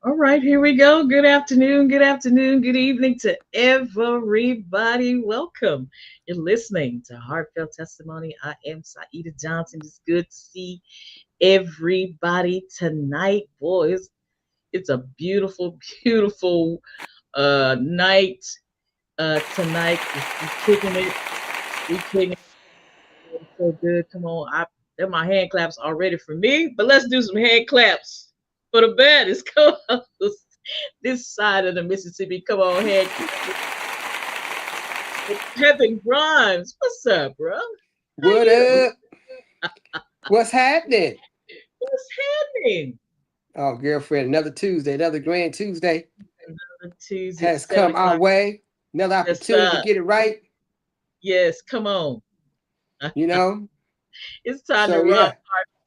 All right, here we go. Good afternoon, good evening to everybody. Welcome. You're listening to Heartfelt Testimony. I am Saida Johnson. It's good to see everybody tonight. Boy, it's a beautiful, beautiful night tonight. We kicking it. We kicking it so good. Come on. They're my hand claps already for me, but let's do some hand claps for the baddest. Come on. This side of the Mississippi. Come on, head. Kevin Grimes. What's up, bro? How What you? up? What's happening? What's happening? Oh, girlfriend, another Tuesday, another grand Tuesday Another Tuesday at has 7 come our o'clock. way. Another Yes, opportunity to sir. get it right, Yes, come on. you know? It's time to So, rock yeah.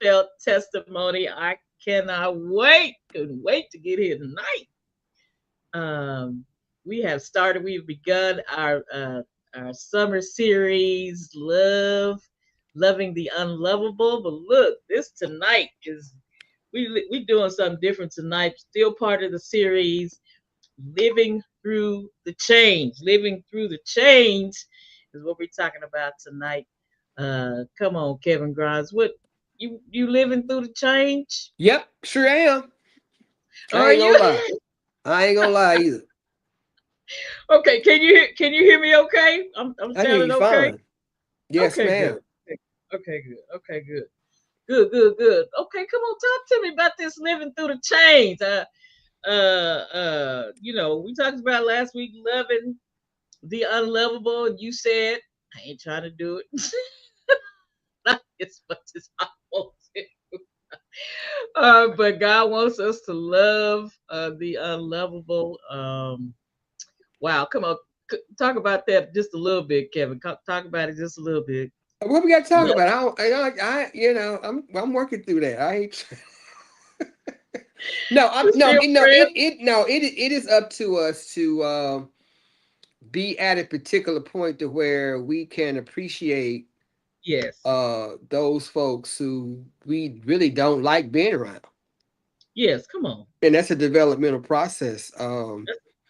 heartfelt testimony. I cannot wait. Couldn't wait to get here tonight. Um, we have started. We've begun our summer series, loving the unlovable. But look, this tonight is we doing something different tonight. Still part of the series, living through the change. Living through the change is what we're talking about tonight. Come on, Kevin Grimes. What you living through the change? Yep, sure am. I Are ain't gonna you? lie. I ain't gonna lie either. Okay, can you hear me okay? I'm I hear sounding you okay? fine. Yes, Okay, good. ma'am. Okay, good. Okay, good. Good, good, good. Okay, come on, talk to me about this living through the chains. We talked about last week loving the unlovable, and you said I ain't trying to do it not as much as I want to. But God wants us to love the unlovable. Wow, come on, talk about that just a little bit, Kevin. Talk about it just a little bit. What we got to talk Love, about? I'm working through that. I ain't. No, we I'm no, still no. friends. It is up to us to be at a particular point to where we can appreciate Yes, those folks who we really don't like being around, yes. Come on. and that's a developmental process.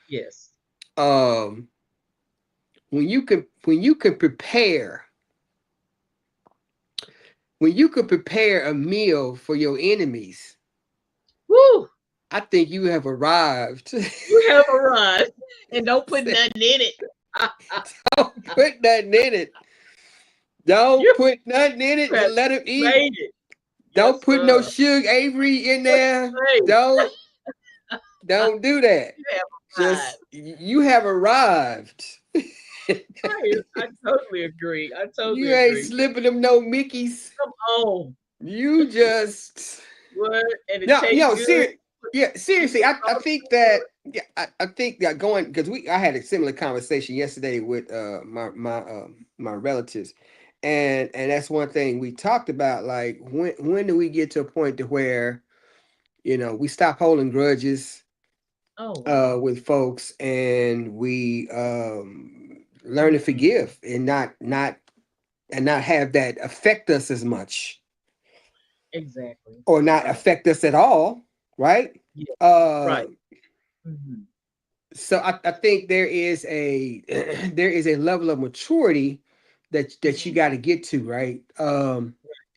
Yes. Um when you can prepare a meal for your enemies, Woo! I think you have arrived. You have arrived, and don't put nothing in it. Don't put nothing in it. Don't You put nothing in it to have let them eat. made it. Don't Yes, put no sir. Suge Avery in What there. you say? Don't do that. You have Just arrived. you have arrived. I totally agree. I totally You ain't agree. slipping them no Mickeys. Come on. You just What? And it no, tastes no, good. yeah, You seriously. put I salt think on that it. yeah, I think that going because I had a similar conversation yesterday with my relatives, and that's one thing we talked about. Like when do we get to a point to where we stop holding grudges Oh wow. with folks and we learn to Hmm. forgive and not have that affect us as much Exactly. or not Right. affect us at all, right? Yeah. Uh, Right. Hmm. so I think there is a there is a level of maturity that you Hmm. got to get to, right?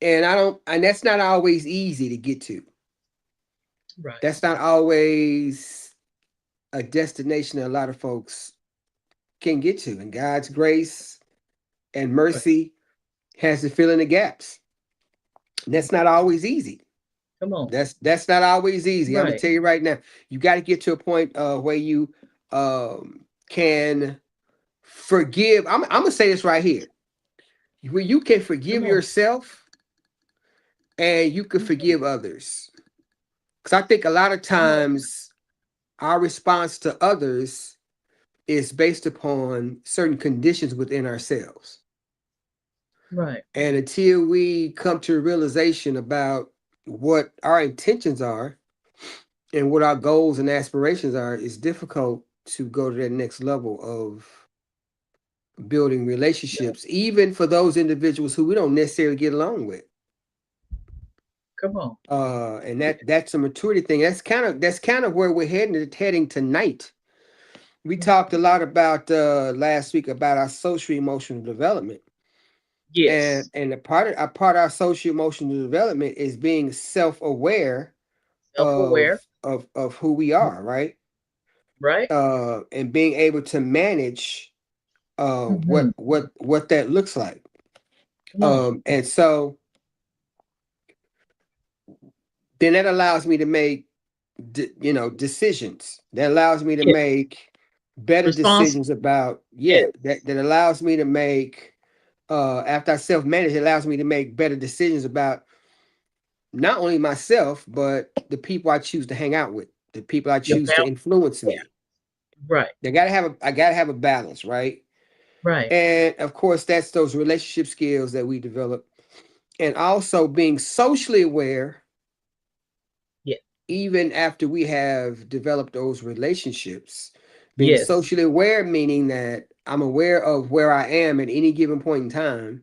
And I don't, and that's not always easy to get to. Right. That's not always a destination that a lot of folks can get to. And God's grace and Right. mercy has to fill in the gaps. That's not always easy. Come on. That's not always easy. I'm gonna Right. tell you right now. You got to get to a point where you can forgive. I'm gonna say this right here. Where you can Come forgive on. yourself and you can Okay. forgive others. Because I think a lot of Come on. times our response to others is based upon certain conditions within ourselves. Right. And until we come to a realization about what our intentions are and what our goals and aspirations are, it's difficult to go to that next level of building relationships, even for those individuals who we don't necessarily get along with. Come on. And that's a maturity thing. That's kind of where we're heading tonight. We Mhm. talked a lot about last week about our social emotional development, and Yes. a part of our social emotional development is being self aware Self-aware. of who we Mhm. are, right? Right? And being able to manage Hmm. what that looks like. Come on. And so then that allows me to make decisions. That allows me to Yeah. make better Response. decisions about, yeah, Yes. that allows me to make after I self-manage, it allows me to make better decisions about not only myself, but the people I choose to hang out with, the people I Your choose to family. influence Yeah. me. Right. I gotta have a balance, right? Right. And of course, that's those relationship skills that we develop. And also being socially aware, Yeah. even after we have developed those relationships. Being Yes. socially aware, meaning that I'm aware of where I am at any given point in time,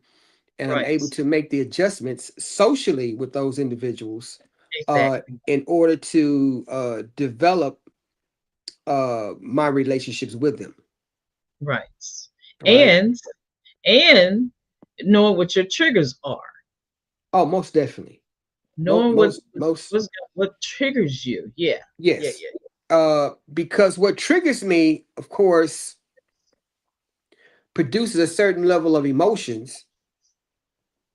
and I'm able Right. to make the adjustments socially with those individuals uh, Exactly. in order to develop my relationships with them. Right. Right? And and knowing what your triggers are. Oh, most definitely. Most, Knowing most, most, what triggers you. Yeah. Yeah. yes. Yeah. Because what triggers me, of course, produces a certain level of emotions,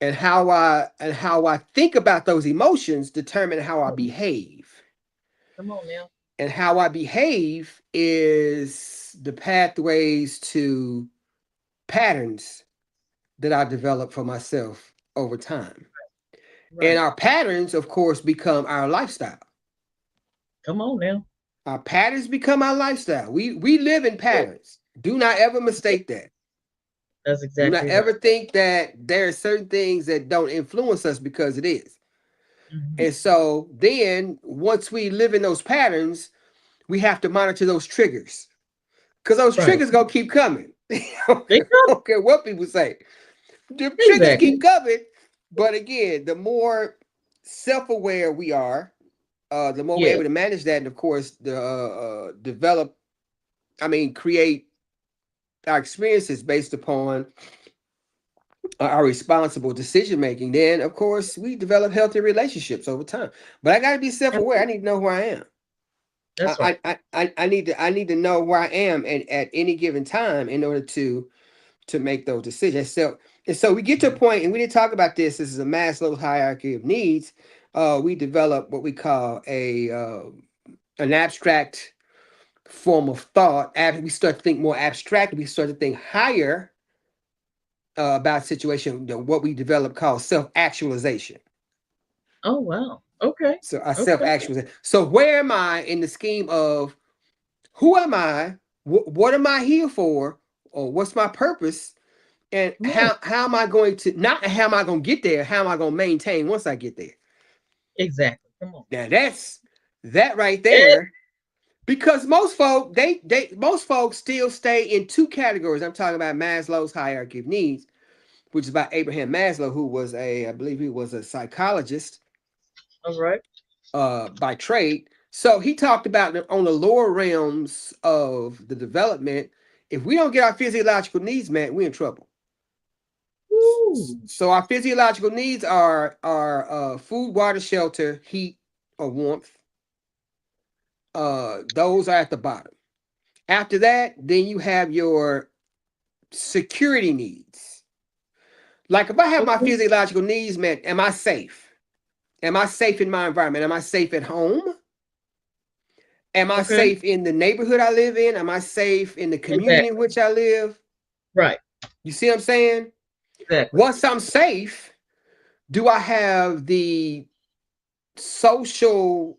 and how I think about those emotions determine how I Mhm. behave. Come on now. And how I behave is the pathways to patterns that I develop for myself over time. And Right. our patterns, of course, become our lifestyle. Come on now. Our patterns become our lifestyle. We live in Yeah. patterns. Do not ever Yeah. mistake that. That's Do not exactly ever right. think that there are certain things that don't influence us, because it is. Hmm. And so then once we live in those patterns, we have to monitor those triggers, because those Right. triggers gonna keep coming. They come. Don't care what people say. The triggers keep Exactly. coming. But again, the more self-aware we are, the more we're Yes. able to manage that, and of course, develop. I mean, create our experiences based upon our responsible decision making. Then, of course, we develop healthy relationships over time. But I got to be self-aware. I Absolutely. need to know who I am. That's right. I need to know where I am and at any given time in order to make those decisions. So we get to a point, and we didn't talk about this. This is a Maslow's hierarchy of needs. We develop what we call an abstract form of thought. After we start to think more abstract, we start to think higher about situation. What we develop called self actualization. Oh wow. Okay. So I self Okay. actualization. So where am I in the scheme of who am I? What am I here for? Or what's my purpose? And Come on. how am I going to, not how am I going to get there? How am I going to maintain once I get there? Exactly. Come on. Now that's that right Yes. there. Because most folks still stay in two categories. I'm talking about Maslow's hierarchy of needs, which is by Abraham Maslow, who was I believe he was a psychologist All right. by trade. So he talked about on the lower realms of the development. If we don't get our physiological needs met, we're in trouble. Woo. So our physiological needs are food, water, shelter, heat, or warmth. Those are at the bottom. After that, then you have your security needs. Like if I have my Okay. physiological needs met, am I safe? Am I safe in my environment? Am I safe at home? Am I Okay. safe in the neighborhood I live in? Am I safe in the community in Exactly. which I live? Right. You see what I'm saying? Exactly. Once I'm safe, do I have the social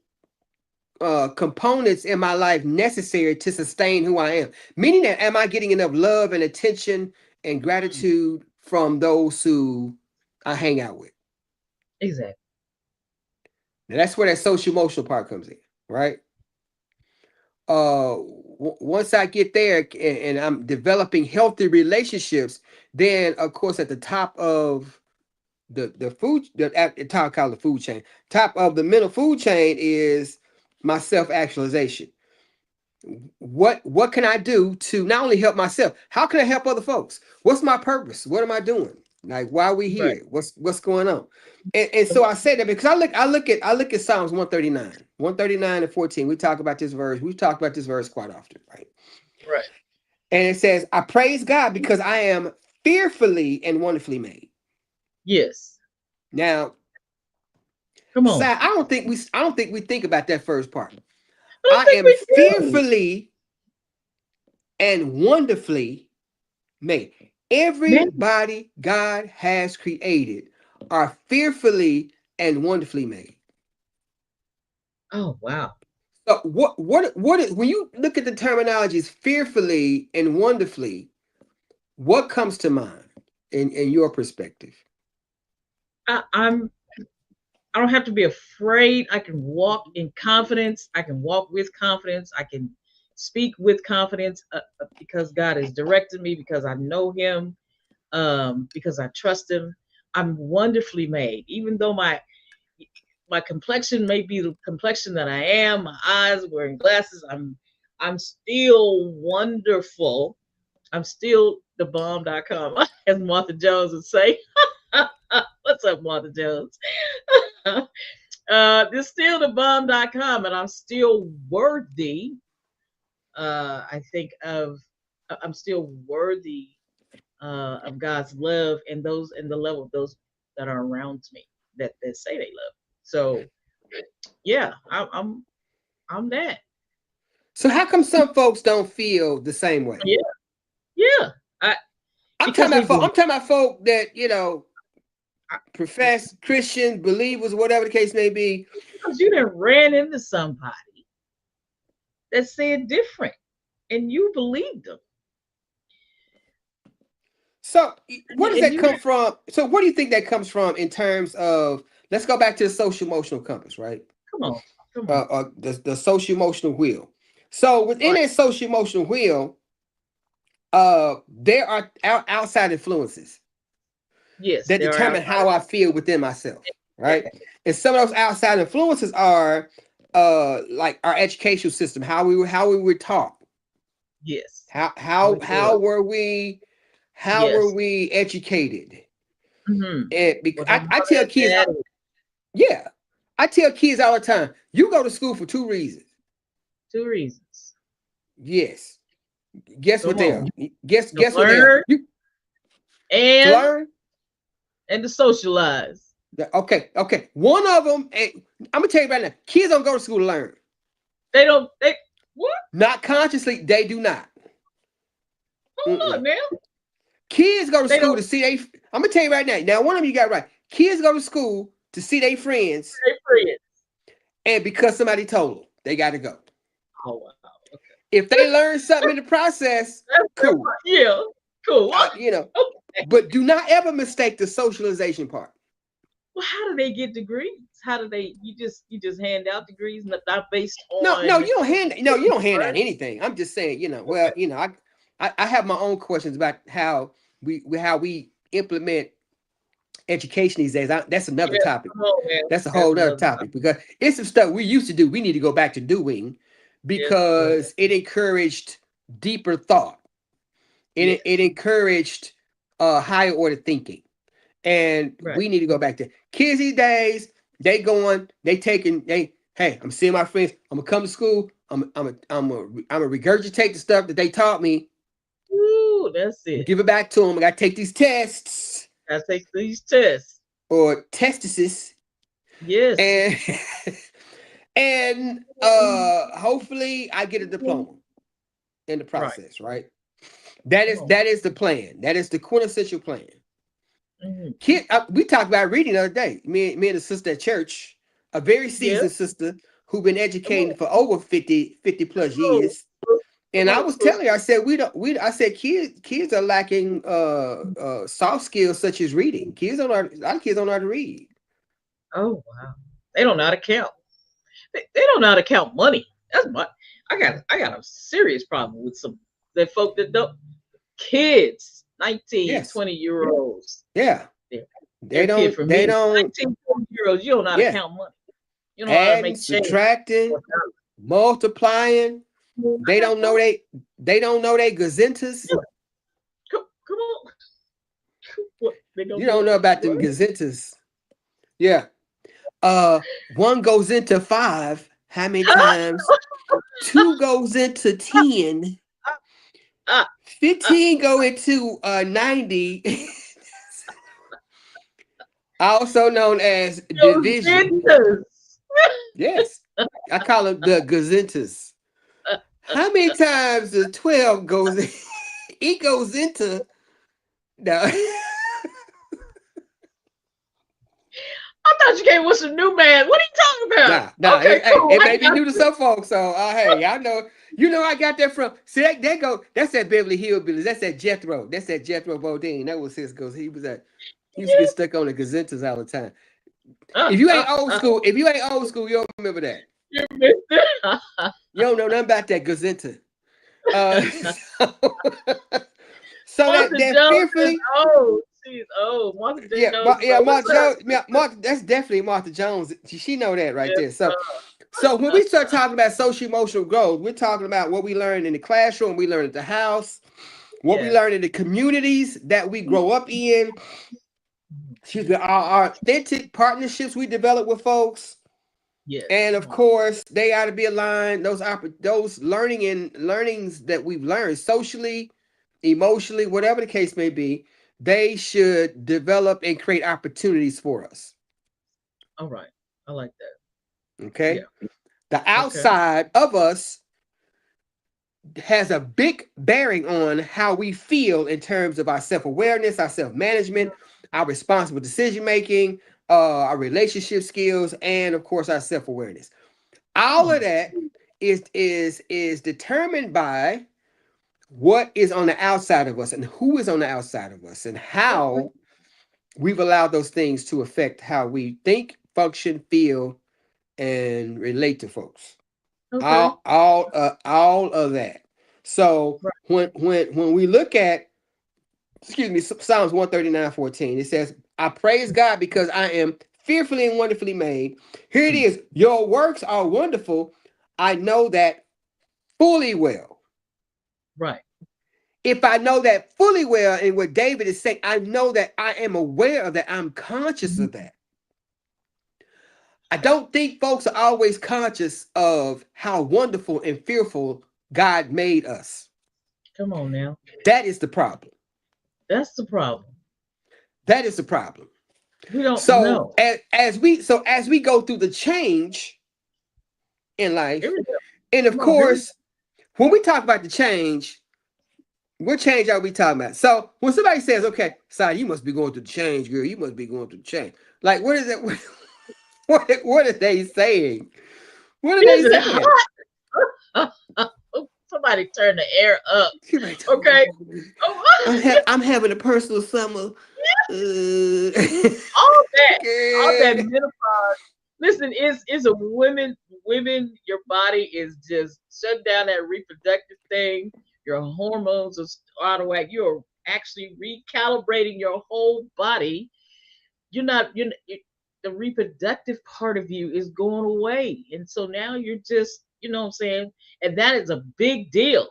components in my life necessary to sustain who I am? Meaning that, am I getting enough love and attention and Mm. gratitude from those who I hang out with? Exactly. Now that's where that social emotional part comes in, right? Once I get there, and I'm developing healthy relationships, then of course at the top of the food the top called the food chain. Top of the middle food chain is my self-actualization. What can I do to not only help myself? How can I help other folks? What's my purpose? What am I doing? Like, why are we Right. here? What's going on? And so I say that because I look at Psalms 139 and 14. We talk about this verse. We talk about this verse quite often, right? Right. And it says, I praise God because I am fearfully and wonderfully made. Yes. Now, Come Si, on. I don't think we think about that first part. I don't I think am we do. fearfully and wonderfully made. Man. Everybody God has created are fearfully and wonderfully made. Oh wow. So what is, when you look at the terminologies fearfully and wonderfully, what comes to mind in your perspective? I'm I don't have to be afraid. I can walk in confidence. I can walk with confidence. I can speak with confidence because God has directed me, because I know Him, because I trust Him. I'm wonderfully made. Even though my complexion may be the complexion that I am, my eyes wearing glasses, I'm still wonderful. I'm still the bomb.com, as Martha Jones would say. What's up, Martha Jones? It's still the bomb.com, and I'm still worthy. I think of I'm still worthy of God's love and those and the love of those that are around me that say they love. So yeah, I'm that. So how come some folks don't feel the same way? Yeah, yeah. I I'm because talking about they folk, believe. I'm talking about folk that, profess Christians, believers, whatever the case may be. Because you done ran into somebody that said different, and you believed them, So what does and that you come from? So what do you think that comes from in terms of, let's go back to the social emotional compass, right? come on, come on. The social emotional wheel. So within Right. that social emotional wheel, there are outside influences Yes, that there are determine outside. how I feel within myself, right? And some of those outside influences are like our educational system, how we were taught, Yes. how How how we grew how up. were we how were Yes. we educated? Mm-hmm. And because With our I mother tell and kids, daddy. yeah, I tell kids all the time, you go to school for two reasons. Two reasons. Yes. Guess what Come they on. are? Guess To guess what they are? learn You to and learn? and to socialize. Okay. One of them, I'm gonna tell you right now, kids don't go to school to learn. They don't they what? Not consciously, they do not. Hold on Mm-mm. now. Kids go to They school don't to see they. I'm gonna tell you right now. Now, one of you got right. Kids go to school to see their friends, they friends. and because somebody told them, they got to go. Oh wow. Okay. If they learn something in the process, That's their cool. part. Yeah. Cool. Uh, you know, Okay. but do not ever mistake the socialization part. Well, how do they get degrees? How do they you just hand out degrees not based No, on you don't hand out right? anything. I'm just saying, well, I have my own questions about how we implement education these days. That's another Yeah, topic. come on, man. That's a That's whole other another topic because it's some stuff we used to do. We need to go back to doing yes, sir. because it encouraged deeper thought. It Yes. encouraged higher order thinking, and Right. we need to go back to kids these days. Hey, I'm seeing my friends. I'm gonna come to school. I'm gonna regurgitate the stuff that they taught me. Ooh, that's it. Give it back to them. I gotta take these tests I take these tests. or testises Yes. and and hopefully I get a diploma in the Right. process, right? That Come is on. that is the plan. That is the quintessential plan. Hmm. We talked about reading the other day. Me and a sister at church, a very Yeah. seasoned sister who been Come educating on. for over 50 plus Come on. years. And Come I on, was sister. telling her, I said, I said, kids are lacking soft skills such as reading. A lot of kids don't know how to read. Oh wow. They don't know how to count. They don't know how to count money. That's my I got a serious problem with some that folk that don't kids, 19, Yes. 20 year olds. Yeah. Yeah. They You're a kid don't for they me. don't 19, 20 years, you don't know how to yeah, count money. You don't know how to adding, make change. subtracting, multiplying. They don't know they don't know they gazintas. Come on. What? They You don't don't know know about them what? gazintas. Yeah. One goes into five. How many times? Two goes into 10. Ah, ah, 15 go into 90. Also known as those division. vendors. Yes. I call them the gazintas. How many times does 12 goes in? It goes into no. I thought you came with some new man. What are you talking about? Nah. Okay, Hey, cool. it I may be got new to you. some folks. So hey, I know I got that from see that go that's that Beverly Hillbillies. That's that Jethro. That's that Jethro Bodine. That was his goes. He used to get stuck on the gazintas all the time. Uh, If you uh, ain't old uh, school, if you ain't old school, you don't remember that. you missed it. You don't know nothing about that gazinta. So, so Martha that Jones is fearfully, old. She's old. Martha yeah, Jones is old. What's Martha up? Jones, yeah, Martha, that's definitely Martha Jones. She know that right Yes, there. So when we start talking about social emotional growth, we're talking about what we learn in the classroom, we learn at the house, what we yes. learn in the communities that we grow up in. Excuse me, our authentic partnerships we develop with folks. Yes. And Come of on. course, they ought to be aligned. Those learnings that we've learned socially, emotionally, whatever the case may be, they should develop and create opportunities for us. All right. I like that. Okay, Yeah. the Okay. outside of us has a big bearing on how we feel in terms of our self-awareness, our self-management, our responsible decision making, our relationship skills, and of course our self-awareness. All of Hmm. that is determined by what is on the outside of us and who is on the outside of us and Okay. how we've allowed those things to affect how we think, function, feel, and relate to folks. Okay. All of that. So Right. when we look at excuse me Psalms 139:14, it says, "I praise God because I am fearfully and wonderfully made." Here it Mm. is. Your works are wonderful. I know that fully well. Right. If I know that fully well, and what David is saying, I know that I am aware of that. I'm conscious of that. I don't think folks are always conscious of how wonderful and fearful God made us. Come on now. That is the problem. That's the problem. That is the problem. We don't So know. as we go through the change in Here life, we go. and of Come on. Here we go. course, when we talk about the change, what change are we talking about? So when somebody says, "Okay, Si, you must be going through the change, girl. You must be going through the change." Like, what is it? What are they saying? What are they Is it saying? hot? Somebody turn the air up. She's like, Okay. Oh, I'm having a personal summer. all that. All that Good. menopause. Listen, is a women, your body is just shut down that reproductive thing. Your hormones are out of whack. You're actually recalibrating your whole body. The reproductive part of you is going away. And so now you're just, you know what I'm saying? And that is a big deal.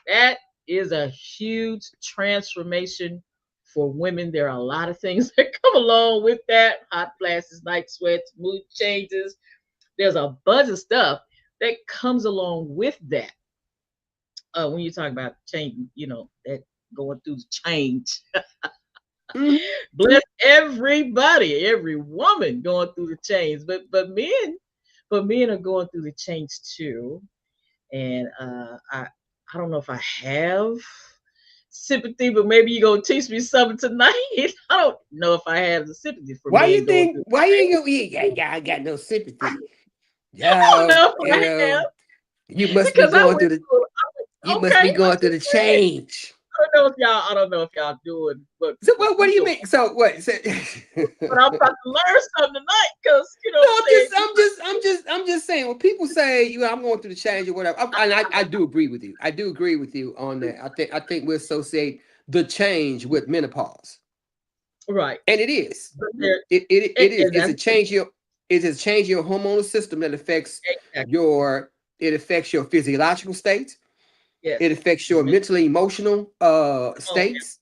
That is a huge transformation for women. There are a lot of things that come along with that: hot flashes, night sweats, mood changes. There's a bunch of stuff that comes along with that. When you talk about change, that going through the change. Mhm. Bless everybody, every woman going through the change. But men are going through the change too. And I don't know if I have sympathy, but maybe you're gonna teach me something tonight. I don't know if I have the sympathy for Why you men going think? through Why you the ain't go? Yeah, I got no change. sympathy. I don't Yeah, know if I have you must be because I going went through the. through. You must Okay, be I'm going through just the saying. change. I don't know if y'all doing what So what what we do you doing. mean? So what? So, But I'm about to learn something tonight because you know No, what I'm saying. I'm just saying. When people say, I'm going through the change or whatever, I do agree with you. I do agree with you on that. I think we associate the change with menopause. Right. And it is. But there, It is. and that's It is change your hormonal system that affects exactly. it affects your physiological state. It Yes. affects Your your mental. mentally emotional Come on. states.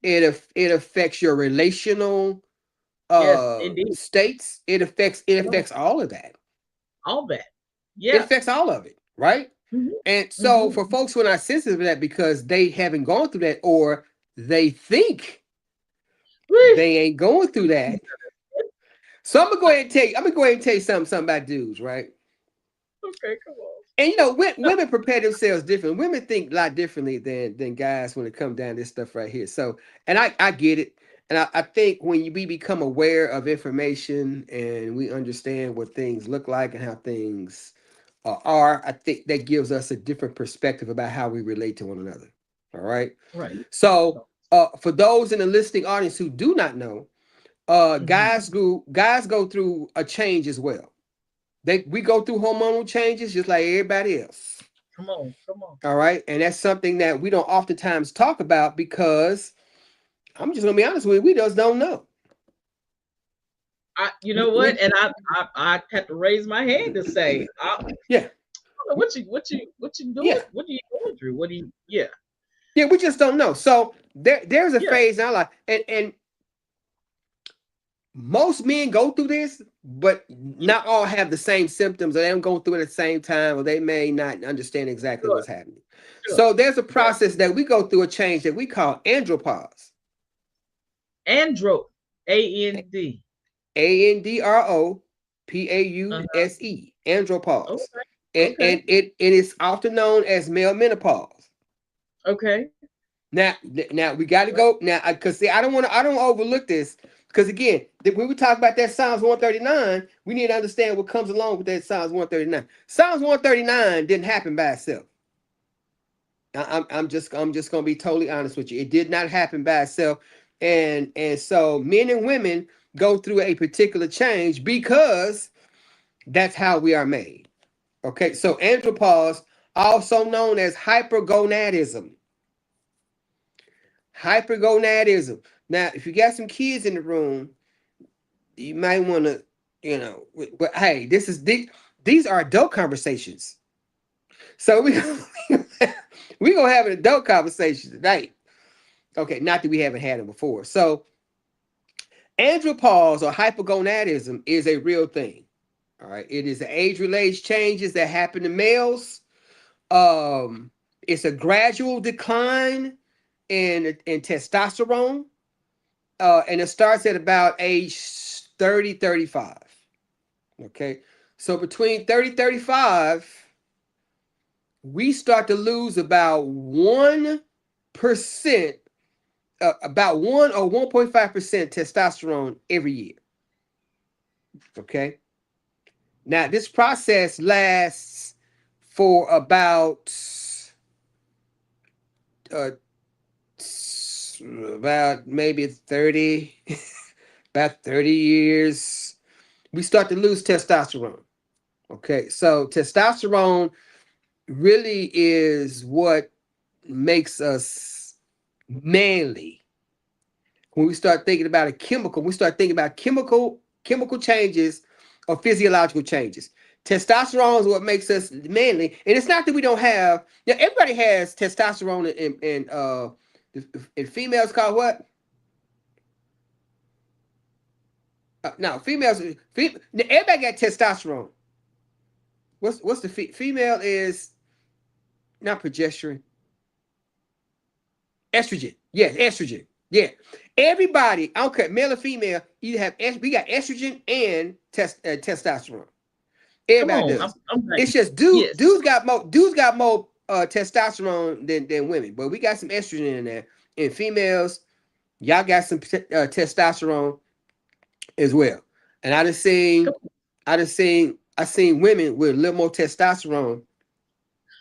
It affects your relational Yes, indeed. states. It Come on. affects all of that. All that. It Yeah. affects all of it, right? Hmm. And so for Hmm. folks who are not sensitive to that because they haven't gone through that or they think they ain't going through that. So I'm gonna go ahead and tell you something about dudes, right? Okay, come on. And women prepare themselves different. Women think a lot differently than guys when it comes down to this stuff right here. So, and I get it. And I think when we become aware of information and we understand what things look like and how things are, I think that gives us a different perspective about how we relate to one another. All right. Right. So, for those in the listening audience who do not know, Hmm. guys go through a change as well. We go through hormonal changes just like everybody else. Come on. Come on. All right. And that's something that we don't oftentimes talk about because I'm just gonna be honest with you, we just don't know. You know what? And I had to raise my hand to say, Yeah. don't know what you doing? Yeah. What are you going through? What do you? Yeah. Yeah, we just don't know. So there's a Yeah. phase in our life, and most men go through this, but Yeah. not all have the same symptoms, or they don't go through it at the same time, or they may not understand exactly Sure. what's happening. Sure. So there's a Yeah. process that we go through a change that we call andropause. Andro. AND. Uh-huh. ANDROPAUSE, andropause. Okay. And Okay. it is often known as male menopause. Okay. Now we got to go now because see, I don't overlook this because again, when we talk about that Psalms 139, we need to understand what comes along with that Psalms 139. Psalms 139 didn't happen by itself. I'm just gonna be totally honest with you. It did not happen by itself, and so men and women go through a particular change because that's how we are made. Okay, so andropause, also known as hypergonadism. Hypergonadism. Now, if you got some kids in the room, you might want to, but hey, these are adult conversations. So we gonna have an adult conversation tonight. Okay, not that we haven't had them before. So andropause or hypergonadism is a real thing. All right, it is the age-related changes that happen to males. Um, it's a gradual decline in testosterone. And it starts at about age 30, 35. Okay. So between 30, 35, we start to lose about 1%, about 1 or 1.5% testosterone every year. Okay. Now, this process lasts for uh, about maybe 30, about 30 years. We start to lose testosterone. Okay, so testosterone really is what makes us manly. When we start thinking about a chemical, we start thinking about chemical changes or physiological changes. Testosterone is what makes us manly, and it's not that we don't have. Yeah, everybody has testosterone, in females called what? No, females. Everybody got testosterone. What's the female is not progesterone. Estrogen. Yes, estrogen. Yeah. Everybody, I don't care, male or female, you have we got estrogen and testosterone. Come Everybody on. does. I'm It's ready. just Yes. dudes got more testosterone than women, but we got some estrogen in there. And females, y'all got some testosterone as well. And Come I seen women with a little more testosterone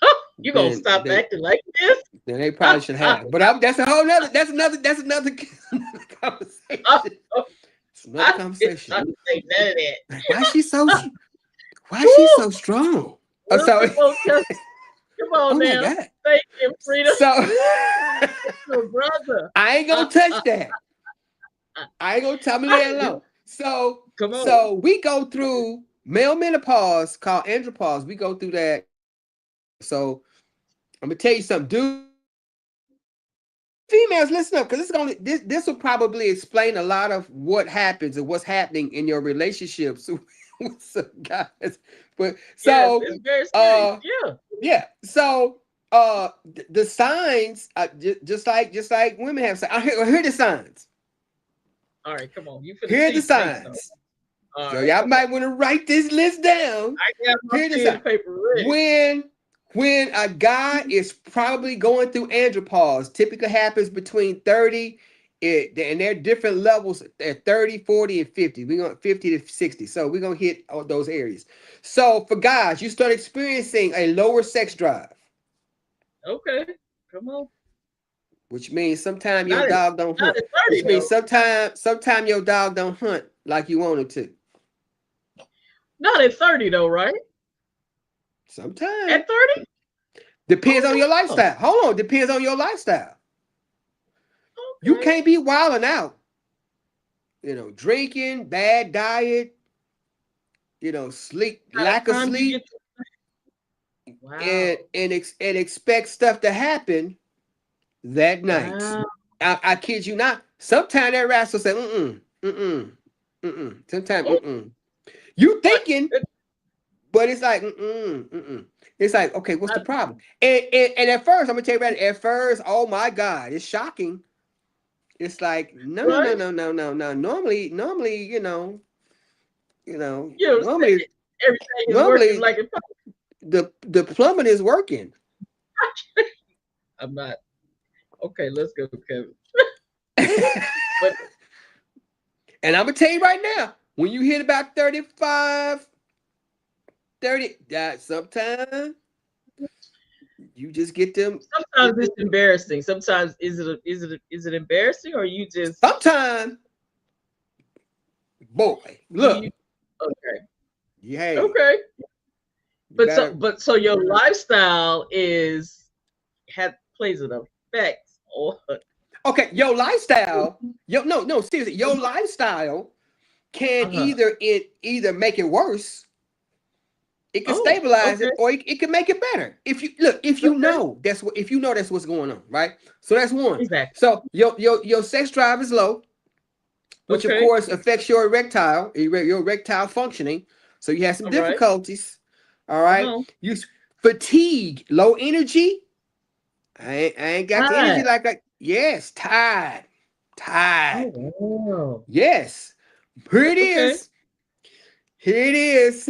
on. You gonna than stop acting like this? than they probably should have. But that's a whole nother. That's another conversation. It's another I didn't conversation. say none of that. Like, why she so why she Woo! so strong? I'm Little sorry. bit more test. Come on Oh my now. god. Thank you, Frida. So Your brother. I ain't gonna touch that. I ain't gonna tell me that alone. So, Come on. so we go through male menopause called andropause. We go through that. So I'm gonna tell you something, dude. Females, listen up, because this will probably explain a lot of what happens and what's happening in your relationships with some guys. But Yes, so it's very serious. uh Yeah. yeah, so the signs just like women have signs. Here are the signs. All right, come on. You finna Here are the teach me something. signs. All So right, y'all come on. might want to write this list down. I got my Here are the pen signs. and paper ready. When a guy is probably going through andropause, typically happens between 30 and there are different levels at 30, 40, and 50. We're going 50 to 60. So we're going to hit all those areas. So for guys, you start experiencing a lower sex drive, Okay, come on. which means sometimes your Not at dog don't not hunt. at 30 Which means though. sometime your dog don't hunt like you wanted to. Not at 30 though, right? Sometimes. At 30? Depends on Oh your no. lifestyle. Hold on, depends on your lifestyle. You Okay. can't be wilding out, drinking, bad diet, sleep, By the lack of time you get sleep, and wow. and expect stuff to happen that night. Wow. I kid you not. Sometimes that rascal say, mm-mm. Sometimes, Oh, You but thinking, but it's like, It's like, okay, what's the problem? And at first, I'm gonna tell you about it. At first, oh my God, it's shocking. It's like, no, no, no, right? no, no, no, no. Normally, You know, normally, everything is working normally like it. the plumbing is working. I'm not okay. Let's go, Kevin. And But I'm gonna tell you right now, when you hit about 35, 30, that sometimes you just get them. sometimes it's embarrassing. Sometimes is it embarrassing or you just Sometimes, boy, do you look, okay. hey, Okay. you But so better. but so your lifestyle is had plays an effect on Okay, your lifestyle, no, seriously, your lifestyle can uh-huh. either make it worse, it can Oh, stabilize okay. it, or it can make it better. If you Okay. know that's what's going on, right? So that's one. Exactly. So your sex drive is low, which of Okay. course affects your erectile functioning. So you have some All right. difficulties. All right. Uh-huh. You fatigue, low energy. I ain't got the Hi. energy like that. Yes, tired, Oh tired. wow. Yes, here it Okay. is. Here it is.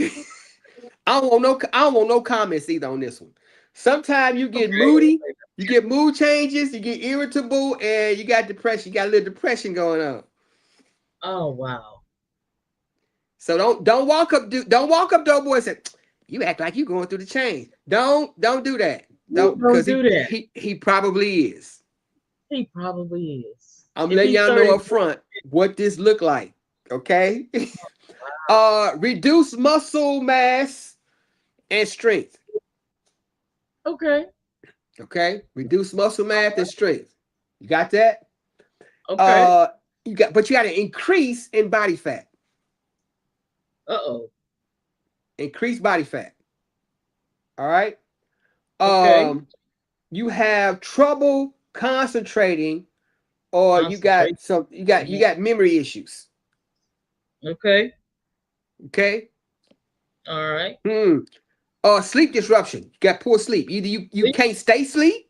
I don't want no comments either on this one. Sometimes you get Okay. moody, you get mood changes, you get irritable, and you got depression. You got a little depression going on. Oh wow. So don't walk up to a boy and say, "You act like you going through the change." Don't do that. Ooh, Don't, don't because do he that. he he probably is. He probably is. I'm If letting he's y'all know 30, up front what this look like. Okay. wow. Reduce muscle mass and strength. Okay. Okay, reduce muscle mass and strength. You got that? Okay. Uh, but you got to increase in body fat. Uh-oh. Increase body fat. All right. Okay. Um, you have trouble concentrating, or Concentrate. you got memory issues. Okay. Okay. All right. Hmm. Sleep disruption. You got poor sleep. Either you Sleep. can't stay asleep,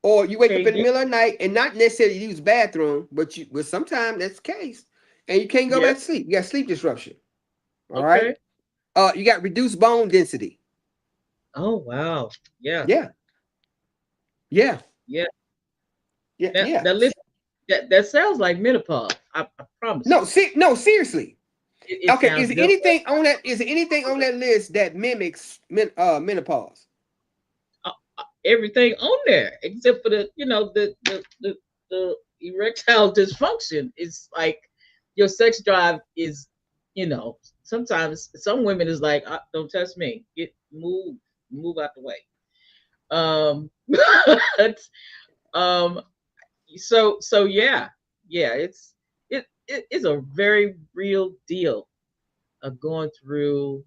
or you wake up Can't in the get. middle of the night and not necessarily use the bathroom, but sometimes that's the case, and you can't go Yeah. back to sleep. You got sleep disruption. All right. Okay. You got reduced bone density. Oh wow. Yeah. Yeah, yeah, Yeah. yeah, That yeah. that list that sounds like menopause. I promise you. No, seriously. It Okay, sounds just like is there anything on that list that mimics menopause? everything on there except for the erectile dysfunction. It's like your sex drive is, sometimes some women is like, don't touch me, get move out the way. But, um, so yeah, yeah, it is a very real deal of going through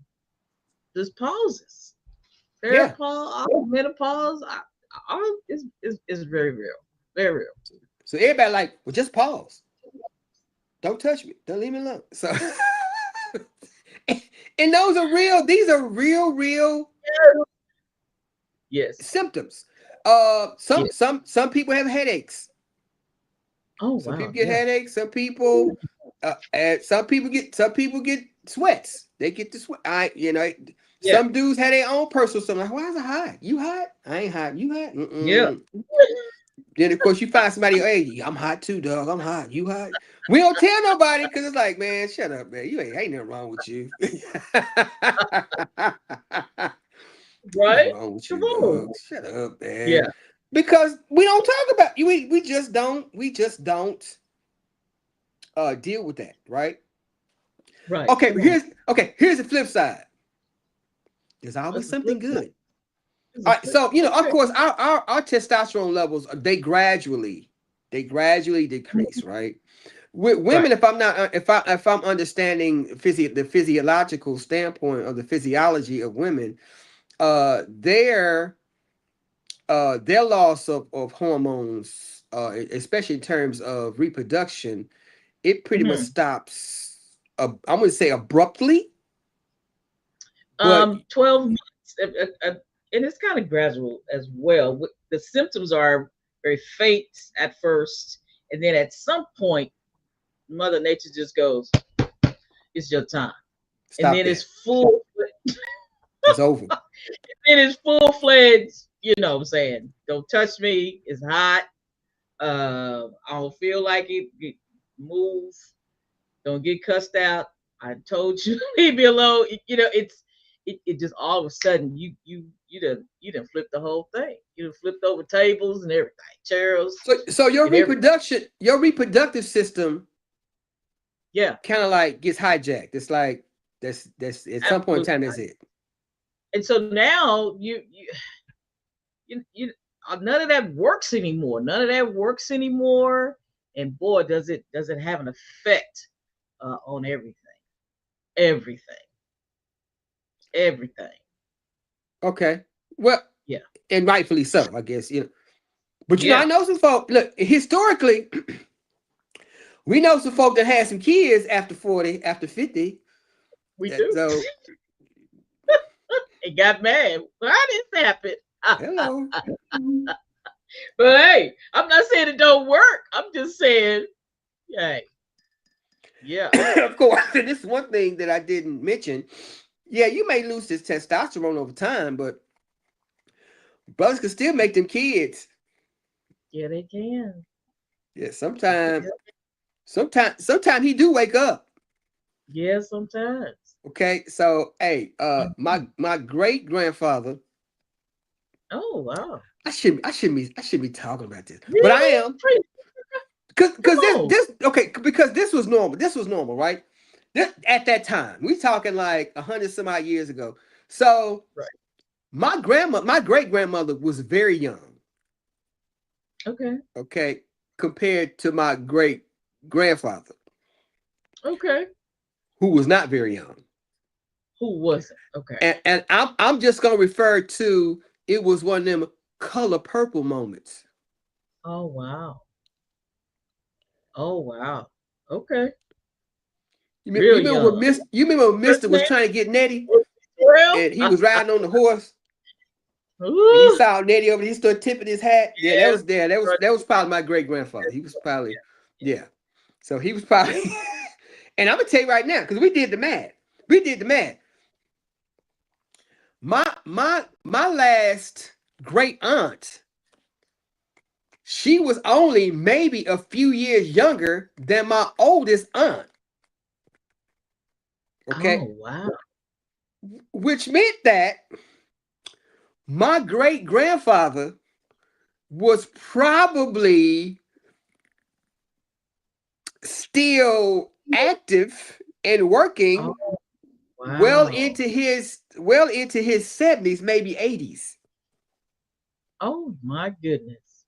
this pauses. Yeah. Perimenopause, menopause, all is very real, very real. So everybody like, well, just pause. Don't touch me. Don't leave me alone. So, and those are real. These are real Yes, symptoms. yes. Some people have headaches. Oh Some people wow, get yeah, headaches. And some people get sweats. They get the sweat. yeah, Some dudes have their own personal stuff. Like, why is it hot? You hot? I ain't hot. You hot? yeah. Mm-mm. Then of course you find somebody. Hey, I'm hot too, dog. I'm hot. You hot? We don't tell nobody because it's like, man, shut up, man. You ain't nothing wrong with you. Nothing Right? wrong with Come you, on. dog. Shut up, man. Yeah, Because we don't talk about you. We just don't deal with that, right? right. Okay, Come on. here's the flip side. There's always What's the something flip side? good. What's All the right, flip? so of Okay. course, our testosterone levels they gradually decrease, right? With Right. women, if I'm not if I'm understanding the physiological standpoint of the physiology of women, uh, their their loss of hormones, especially in terms of reproduction, it pretty much hmm stops. I'm going to say abruptly, but 12 months, and it's kind of gradual as well. The symptoms are very faint at first, and then at some point, Mother Nature just goes, "It's your time," and stop then it's that. full. It's over. Then it's full fledged. You know what I'm saying? Don't touch me. It's hot. I don't feel like it. Move. Don't get cussed out. I told you, leave me alone. It just all of a sudden you done flipped the whole thing. You done flipped over tables and everything, chairs So and everything. your reproductive system Yeah, kind of like gets hijacked. It's like that's at some point in absolutely. time that's it. And so now you none of that works anymore. None of that works anymore. And boy, does it have an effect on everything, everything. Okay. Well, Yeah, and rightfully so, I guess. But I yeah, know some folk. Look, historically, we know some folk that had some kids after 40, after 50. we do. So It got mad. Why did this happen? hello. But hey, I'm not saying it don't work. I'm just saying, hey, yeah, Of course, this is one thing that I didn't mention. Yeah, you may lose this testosterone over time, but brothers can still make them kids. yeah, they can. Yeah, Yeah, sometime he do wake up. yeah, sometimes. Okay, so hey, Mhm. my great grandfather. Oh wow, I should be talking about this, but I really? am Pretty- Come because this on. this okay because this was normal. This was normal, right? This at that time. We talking like 100 some odd years ago. So Right. my great grandmother was very young. Okay. Okay, compared to my great grandfather, Okay. who was not very young. Who wasn't? Okay. And I'm just gonna refer to it was one of them color purple moments. Oh wow. Oh wow. Okay. You Real remember when young. Mister First was name trying to get Nettie, Terrell. and he was riding on the horse, and he Ooh. saw Nettie over there. He started tipping his hat. Yeah, that Yes. was there. That was probably my great grandfather. He was probably yeah. So he was probably. And I'm gonna tell you right now because we did the math. We did the math. My last great aunt, she was only maybe a few years younger than my oldest aunt. Oh Okay, wow. which meant that my great grandfather was probably still active and working Oh well wow. into his 70s, maybe 80s. Oh my goodness.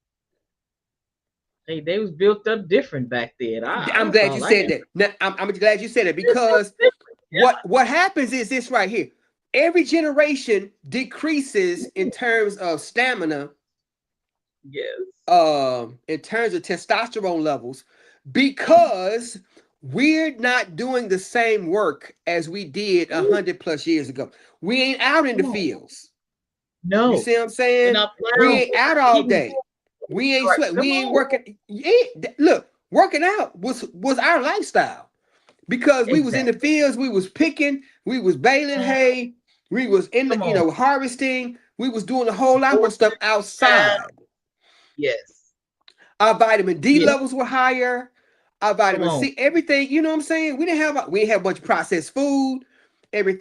Hey, they was built up different back then. I'm That's glad you all I said can. that. Now, I'm glad you said it It's so because different. Yeah. what happens is this right here. Every generation decreases in terms of stamina, Yes. in terms of testosterone levels, because we're not doing the same work as we did a Ooh, 100 plus years ago. We ain't out in the come on. fields. You No, see what I'm we're saying? not We plowing. ain't out We're all eating day. We ain't right. sweat. Come We ain't on. working. Look, working out was our lifestyle because we was in the Exactly. fields. We was picking. We was baling Mm, hay. We was in the come on. harvesting. We was doing a whole lot more Horses stuff down. outside. Yes. Our vitamin D Yeah. levels were higher. Our Come vitamin on. C, everything. You know what I'm saying? We didn't have a bunch of processed food.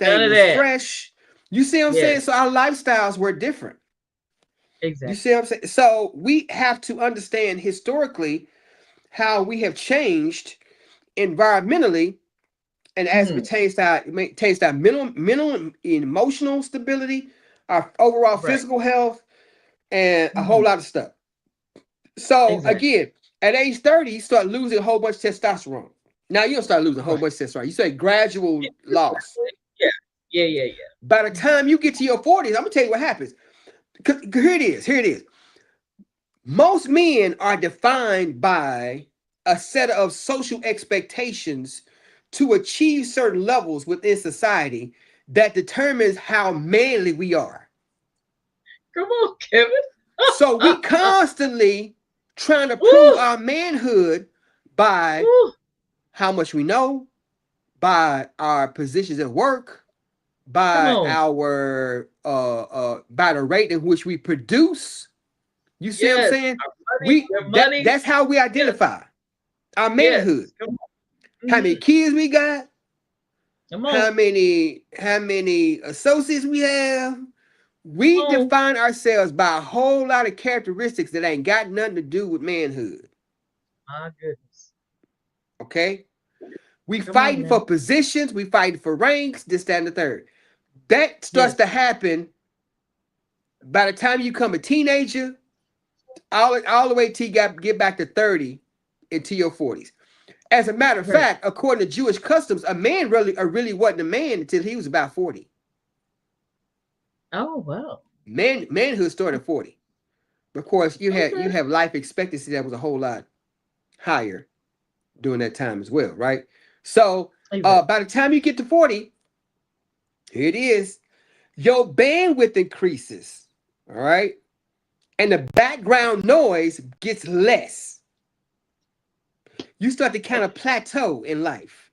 None Everything of was that. fresh. You see what I'm saying? Yes. So our lifestyles were different. You Exactly. see what I'm saying? So we have to understand historically how we have changed environmentally and as it Hmm. pertains to our mental and emotional stability, our overall Right. physical health, and a whole Hmm. lot of stuff. So Exactly. again, at age 30, you start losing a whole bunch of testosterone. Now you don't start losing a whole Right. bunch of testosterone. You say gradual Yeah. loss. Yeah. Yeah. Yeah. By the Yeah. time you get to your 40s, I'm gonna tell you what happens. Here it is. Here it is. Most men are defined by a set of social expectations to achieve certain levels within society that determines how manly we are. Come on, Kevin. So we constantly trying to prove Ooh, our manhood by ooh, how much we know, by our positions at work, come by on. our by the rate in which we produce. You see what I'm Yes. saying? Our money, We your that money. that's how we Yes. identify our manhood. Yes. Come on. How many Hmm. kids we got, Come how on. many associates we have. Come We on. define ourselves by a whole lot of characteristics that ain't got nothing to do with manhood. My goodness. Okay? We Come on fighting for now. positions, we fighting for ranks, this, that, and the third. That starts to Yes. happen by the time you become a teenager, all the way till you get back to 30 into your 40s. As a matter of Right. fact, according to Jewish customs, a man really wasn't a man until he was about 40. Oh wow. Manhood started at 40. Of course, you Okay. have life expectancy that was a whole lot higher during that time as well, right? So Exactly. by the time you get to 40, here it is, your bandwidth increases, all right? And the background noise gets less. You start to kind of plateau in life.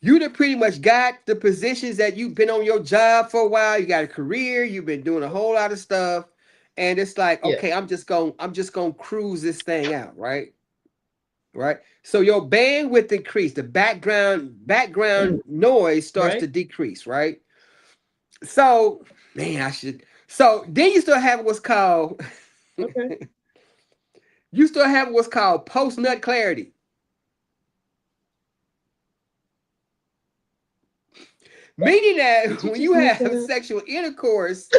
You done pretty much got the positions that you've been on your job for a while. You got a career, you've been doing a whole lot of stuff. And it's like, Yeah. okay, I'm just gonna cruise this thing out, right? Right. So your bandwidth increase, the background noise starts Right. to decrease, right? So, man, so then you start having what's called Okay. post nut clarity. Meaning that Did you when you just make have that up? sexual intercourse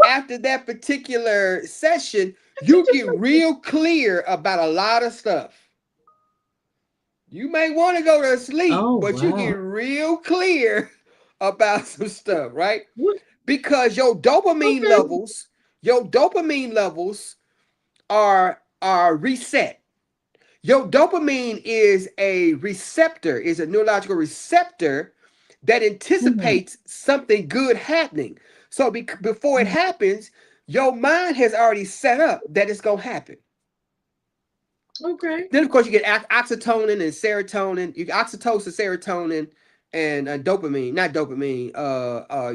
after that particular session, Did you you just get make that? real clear about a lot of stuff. You may want to go to sleep, Oh but you get wow. real clear about some stuff, right? What? Because Okay. your dopamine levels are reset. Your dopamine is a neurological receptor that Hmm. anticipates something good happening. So before it happens, your mind has already set up that it's gonna happen. Okay. Then of course you get oxytocin and serotonin, you get oxytocin, serotonin, and dopamine, not dopamine.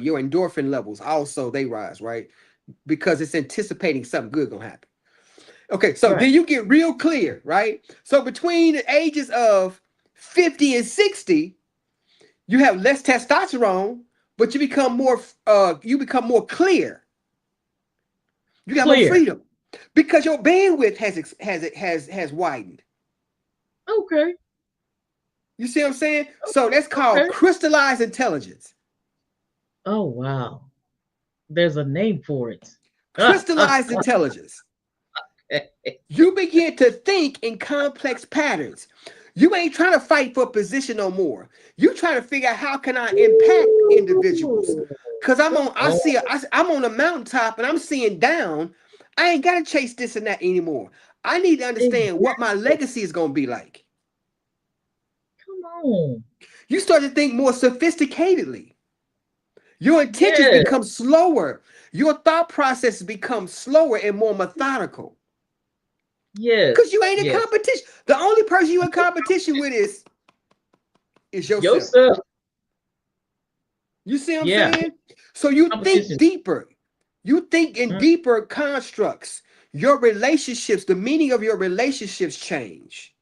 Your endorphin levels also they rise, right? Because it's anticipating something good gonna happen. Okay, so Right. then you get real clear, right? So between the ages of 50 and 60, you have less testosterone, but you become more clear. You got more Clear. freedom because your bandwidth has widened. Okay. You see what I'm saying? So that's called Okay. crystallized intelligence. Oh wow. There's a name for it. Crystallized intelligence. You begin to think in complex patterns. You ain't trying to fight for position no more. You trying to figure out how can I impact individuals. Ooh, Cause come on. I'm on a mountaintop and I'm seeing down. I ain't gotta chase this and that anymore. I need to understand what my Exactly. legacy is gonna be like. Come on. You start to think more sophisticatedly. Your intentions Yes. become slower. Your thought process becomes slower and more methodical. Because Yes. you ain't in Yes. competition. The only person you in competition with is yourself. Yourself. You see what I'm Yeah. saying? So you think Competition. deeper. You think in Mm, deeper constructs. Your relationships, the meaning of your relationships change.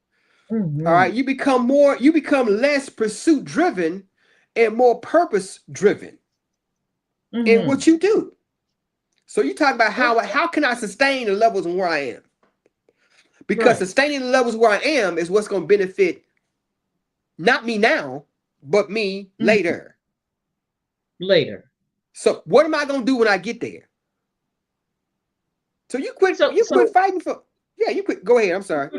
All mhm, right. You become less pursuit driven and more purpose driven in mhm. what you do. So you talk about Okay. how can I sustain the levels of where I am? Because Right. sustaining the levels where I am is what's going to benefit not me now, but me Mhm. later. Later. So what am I going to do when I get there? So So you quit so fighting for, yeah, you quit. Go ahead. I'm sorry.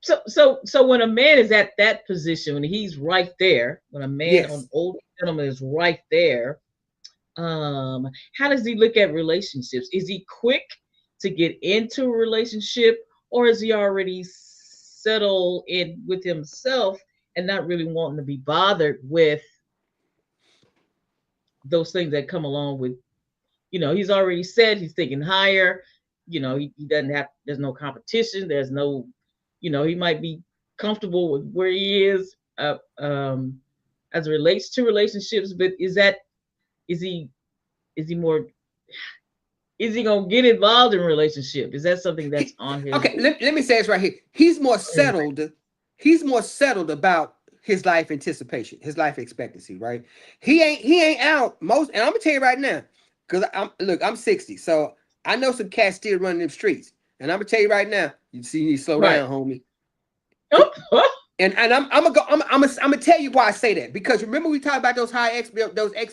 so when a man is at that position, when he's right there, when a man on Yes. old gentleman is right there, um, how does he look at relationships? Is he quick to get into a relationship, or is he already settled in with himself and not really wanting to be bothered with those things that come along with, he's already said he's thinking higher. He doesn't have, there's no competition, there's no, he might be comfortable with where he is, as it relates to relationships. But is he is he more, is he gonna get involved in a relationship? Is that something that's He, on his okay. Let me say this right here. He's more settled. He's more settled about his life anticipation, his life expectancy, right? He ain't out most, and I'm gonna tell you right now, because I'm 60, so I know some cats still running them streets. And I'm gonna tell you right now, you need to slow right? down, homie. Oh, oh, And I'm gonna tell you why I say that, because remember we talked about those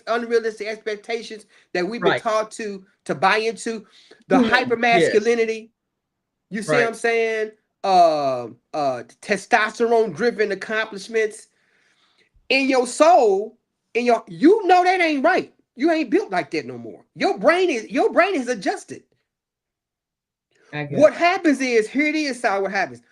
unrealistic expectations that we've been right. taught to buy into, the hyper Mhm. Yes. masculinity. You see what Right. I'm saying? Testosterone driven accomplishments in your soul, you know that ain't right. You ain't built like that no more. Your brain is adjusted. I got What you. happens is, here it is, Sal, what happens?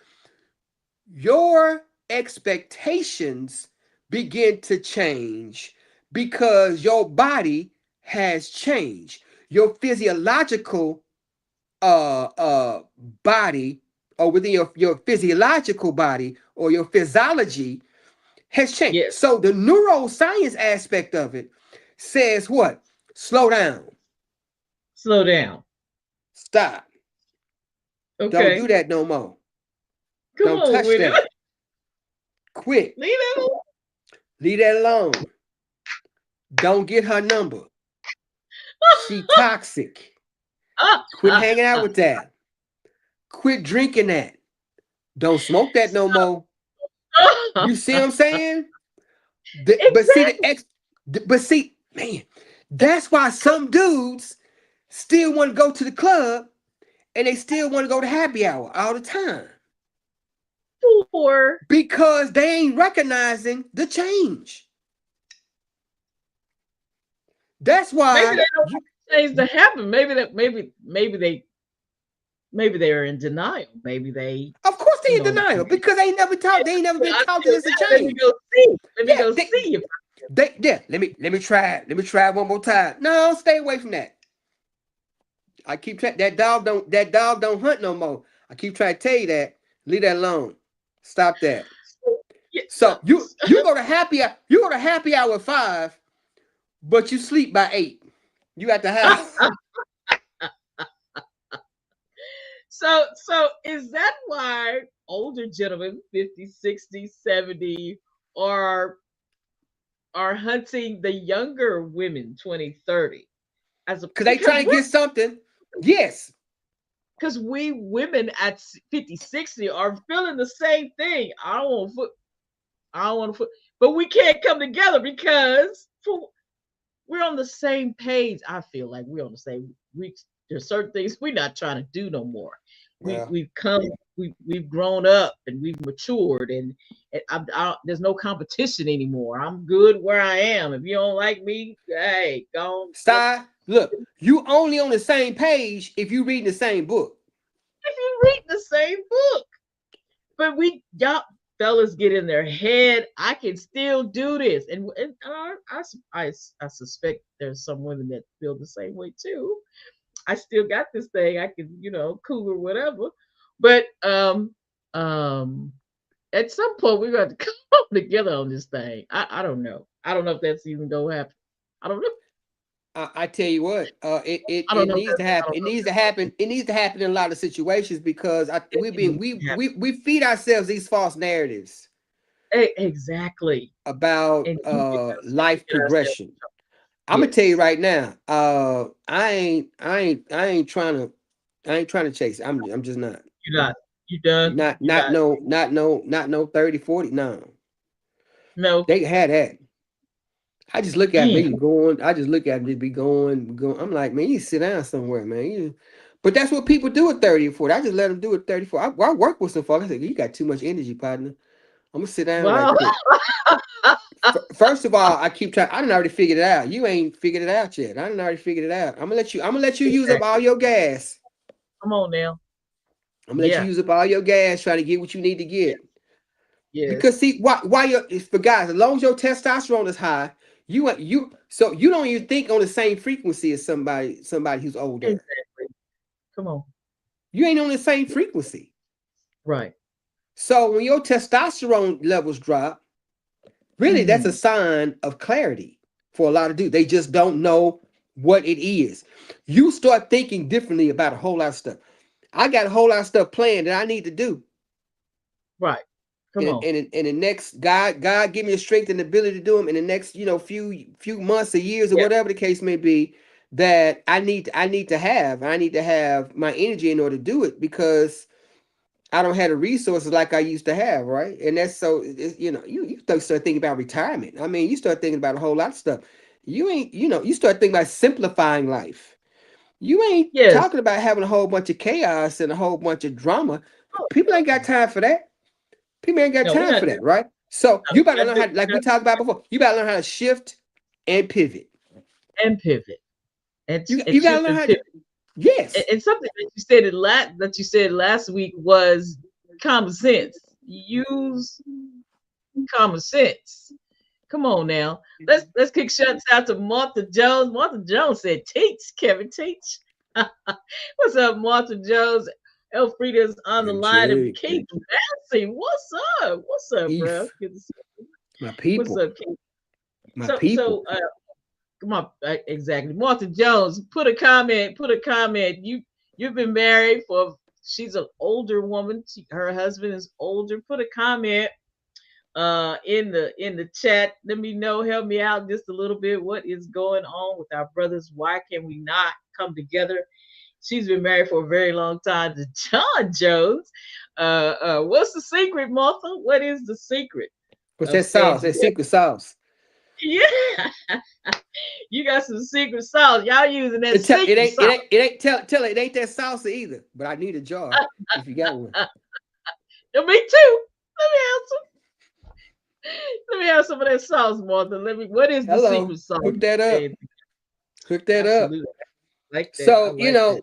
Your expectations begin to change because your body has changed. Your physiological body, or within your physiological body or your physiology has changed. Yes. So the neuroscience aspect of it says what? Slow down, Slow down. stop, don't do Okay. that no more. Come Don't on touch with it. that. Quit. Leave it alone. Leave that alone. Don't get her number. She toxic. Ah, Quit ah, hanging out ah. with that. Quit drinking that. Don't smoke that no more. You see what I'm saying? But see Exactly. but see, man, that's why some dudes still want to go to the club and they still want to go to happy hour all the time For because they ain't recognizing the change. That's maybe why they don't you, want change to happen. Maybe they're in denial. Maybe they, of course, they in not denial thinking, because they ain't never been I taught that feel it's a that. Let me change. go see. Let me Yeah, go see if yeah. Let me try it one more time. No, stay away from that. I keep trying. That dog don't hunt no more. I keep trying to tell you that. Leave that alone. Stop that. yeah, So you go to happy hour at 5, but you sleep by 8. You at the house. so is that why older gentlemen, 50, 60, 70, are are hunting the younger women, 20, 30, as a Because they trying to get something. Yes. because we women at 50, 60 are feeling the same thing. I don't want to foot, but we can't come together because we're on the same page. I feel like we're on the same. We There's certain things we're not trying to do no more. Well, we've come, we've grown up and we've matured, and there's no competition anymore. I'm good where I am. If you don't like me, hey, go on. Sty, look, you only on the same page if you reading the same book. If you read the same book. But y'all fellas get in their head. I can still do this, and I suspect there's some women that feel the same way too. I still got this thing. I can, cool or whatever. But at some point we got to come together on this thing. I don't know. I don't know if that's even gonna happen. I don't know. I tell you what, I don't it know. needs to I happen. don't It know. needs to happen. It needs to happen in a lot of situations because It needs to happen. we feed ourselves these false narratives Exactly. about And we life get ourselves. progression. I'm gonna tell you Yes. right now, I ain't trying to chase it. I'm just not. You're not. You done. You're not. Not no 30, 40. No. No. They had that. I just look at Man. me going, I just look at me be going. I'm like, man, you sit down somewhere, man. But that's what people do at 30 or 40. I just let them do it 34. I work with some folks. I said, you got too much energy, partner. I'm gonna sit down right Wow. quick. First of all, I keep trying. I done already figured it out. You ain't figured it out yet. I done already figured it out. I'm gonna let you use up all your gas. Come on now. I'm gonna let you Yeah. use up all your gas trying to get what you need to Yeah. get. Because Yes. see, why you for guys, as long as your testosterone is high, so you don't even think on the same frequency as somebody who's older. Exactly. Come on. You ain't on the same frequency. Right. So when your testosterone levels drop, really that's a Mm. sign of clarity for a lot of dudes. They just don't know what it is. You start thinking differently about a whole lot of stuff. I got a whole lot of stuff planned that I need to do. Right. Come And on. in the next God give me the strength and the ability to do them in the next few months or years or Yeah. whatever the case may be that I need to have my energy in order to do it because I don't have the resources like I used to have, right? And that's so you start thinking about retirement. I mean, you start thinking about a whole lot of stuff. You ain't you start thinking about simplifying life. You ain't Yes. talking about having a whole bunch of chaos and a whole bunch of drama. Oh, People ain't got no. time for that. People ain't got No, we're time not for doing that, right? So no, you better we're not learn doing how, like we talked about before, you better learn how to shift and pivot. and pivot and You gotta shift learn and how to, pivot. And, yes. and something that you said last week was common sense. Use common sense. Come on now. Let's kick shots out to Martha Jones. Martha Jones said, "Teach, Kevin, teach." What's up, Martha Jones? Elfrida's on the line, and MJ, Keith Massey. What's up? What's up, bro? Eve, Good to see you. my What's people, up, Keith? my So, people. so come on, exactly. Martha Jones, put a comment. Put a comment. You've been married for. She's an older woman. Her husband is older. Put a comment in the chat. Let me know, help me out just a little bit. What is going on with our brothers? Why can we not come together? She's been married for a very long time to John Jones. What's the secret, Martha? What is the secret What's of that staying sauce? That together? secret sauce. Yeah, you got some secret sauce. Y'all using that It, tell, secret sauce. it ain't tell it, it ain't that salsa either. But I need a jar if you got one. Me too. Let me have some. Let me have some of that sauce, Martha. What is the Hello, secret sauce? hook that up. Hook that up. Absolutely. Like that. I So like that.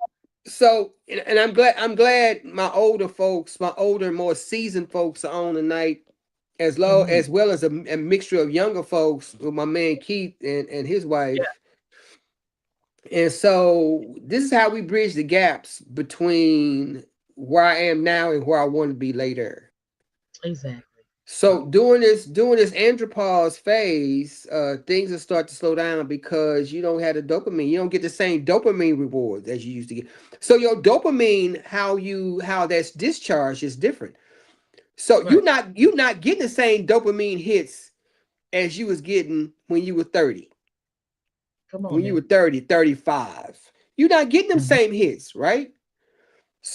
and I'm glad my older folks, my older, more seasoned folks are on tonight, Hmm. as well as a mixture of younger folks with my man Keith and his Yeah, wife. And so this is how we bridge the gaps between where I am now and where I want to be later. exactly. So during this andropause phase, things will start to slow down because you don't have the dopamine. You don't get the same dopamine rewards as you used to get. So your dopamine, how that's discharged is different. So Right. you're not getting the same dopamine hits as you was getting when you were 30, Come on when you now. were 30, 35. You're not getting them Mhm. same hits, right?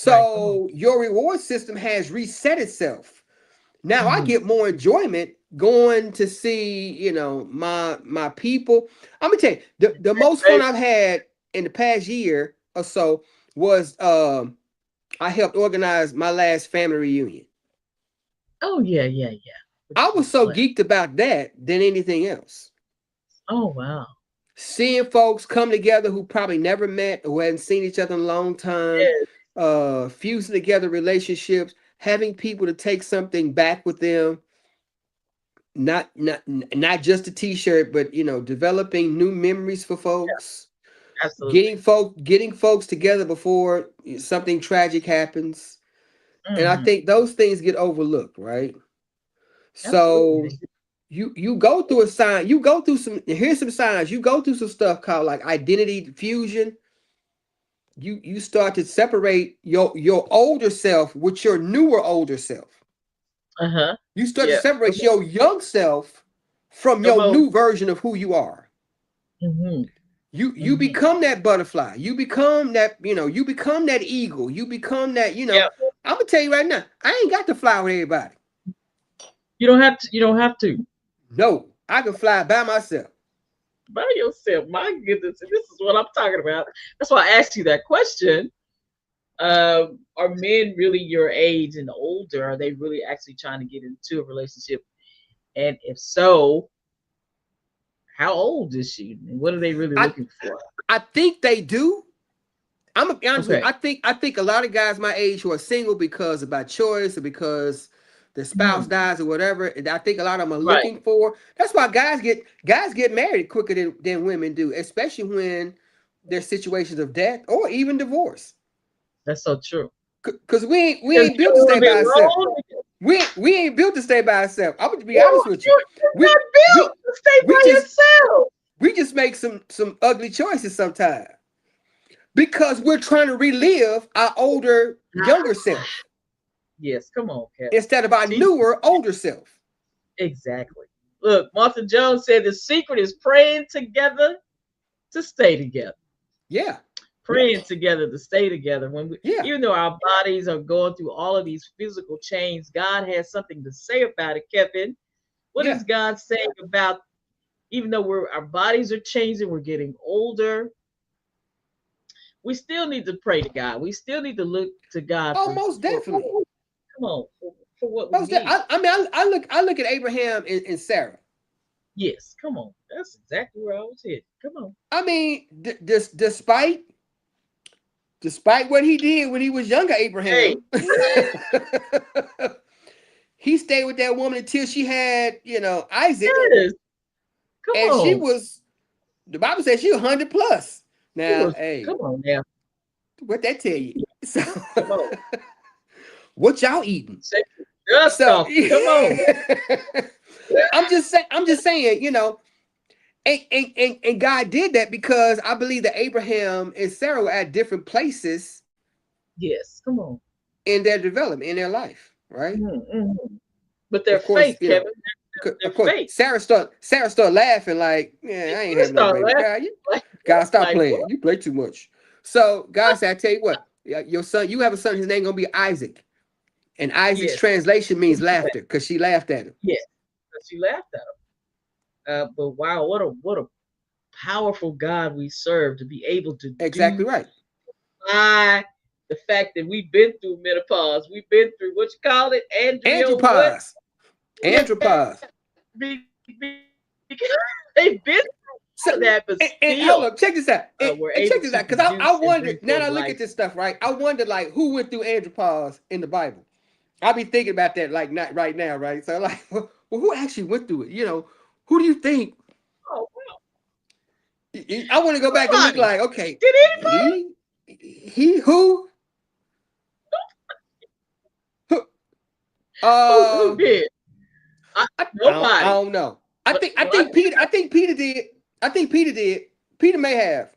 Right. Come on. So your reward system has reset itself. Now I Hmm. get more enjoyment going to see, my people. I'm gonna tell you, the most fun Baby. I've had in the past year or so was I helped organize my last family reunion. Oh yeah, yeah, yeah. I Which was was so blessed. geeked about that than anything else. Oh wow. Seeing folks come together who probably never met or hadn't seen each other in a long time, Yes. fusing together relationships, having people to take something back with them, not just a t-shirt, but developing new memories for folks, Absolutely. getting folks together before something tragic happens. And I Hmm. think those things get overlooked, right? So Absolutely. you go through a sign, you go through some, here's some signs, you go through some stuff called like identity fusion. You start to separate your older self with your newer older self. Uh huh. You start to Yeah. Come separate on. your young self from Come your on. new version of who you are. Hmm. You Hmm. become that butterfly. You become that, you become that eagle. You become that, Yeah. I'm gonna tell you right now, I ain't got to fly with everybody. You don't have to. You don't have to. No, I can fly by myself. By yourself. My goodness. And this is what I'm talking about. That's why I asked you that question. Are men really your age and older? Are they really actually trying to get into a relationship? And if so, how old is she? And what are they really I looking for? I think they do. I'm gonna be honest with you. Okay. I think a lot of guys my age who are single because of by choice or because their spouse Hmm. dies or whatever, and I think a lot of them are Right. looking for. That's why guys get married quicker than women do, especially when there's situations of death or even divorce. That's so true. Cause we Because ain't you built don't to want stay to be by ourselves. alone. We ain't built to stay by ourselves. I'm gonna be You, honest with you. you're We not we built to stay we by just yourself. we just make some ugly choices sometimes because we're trying to relive our older, younger self Yes, come on, Kevin. instead of our Teach me. newer, older self. Exactly. Look, Martha Jones said the secret is praying together to stay together. Yeah, Praying together to stay together. When we, yeah, even though our bodies are going through all of these physical change, God has something to say about it, Kevin. What yeah. is God saying about even though our bodies are changing, we're getting older, we still need to pray to God. We still need to look to God Oh, most for definitely. come on for what we Most need. I mean, I look at Abraham and Sarah. Yes, come on. That's exactly where I was headed. Come on. I mean, despite what he did when he was younger, Hey, Abraham, he stayed with that woman until she had, Isaac, yes, come and she on. was. The Bible says she was 100 plus. It Now, was hey, come on now. what that tell you? So, Come on. what y'all eating? Say just So, talking. Come on. I'm just saying, and God did that because I believe that Abraham and Sarah were at different places Yes, come on. in their development, in their life, right? Mm-hmm. But their Of course, faith, Kevin, their of course, faith. Sarah started laughing like, yeah, I ain't You having no start baby. laughing God, stop like what? playing. You play too much. So God said, I tell you what, your son, you have a son. His name gonna be Isaac, and Isaac's Yes, translation means laughter because she laughed at him. yes. But she laughed at him. But wow, what a powerful God we serve to be able to Exactly do right. by the fact that we've been through menopause. We've been through what you call it, Andrea, what? Andropause. Andropause. They've been through So, all of that, but and hold still up, check this out. we're And check able this to out, because I produce and wondered. bring Now forth that I look life. at this stuff, right? I wonder like who went through andropause in the Bible. I'll be thinking about that like not right now, right? So like, well, who actually went through it? Who do you think? Oh wow, I want to go back and look nobody. like, okay, Did anybody? he who? Who? Who Uh, did? I Nobody. don't know. I But think I I think do Peter. I think Peter did. I think Peter did. Peter may have.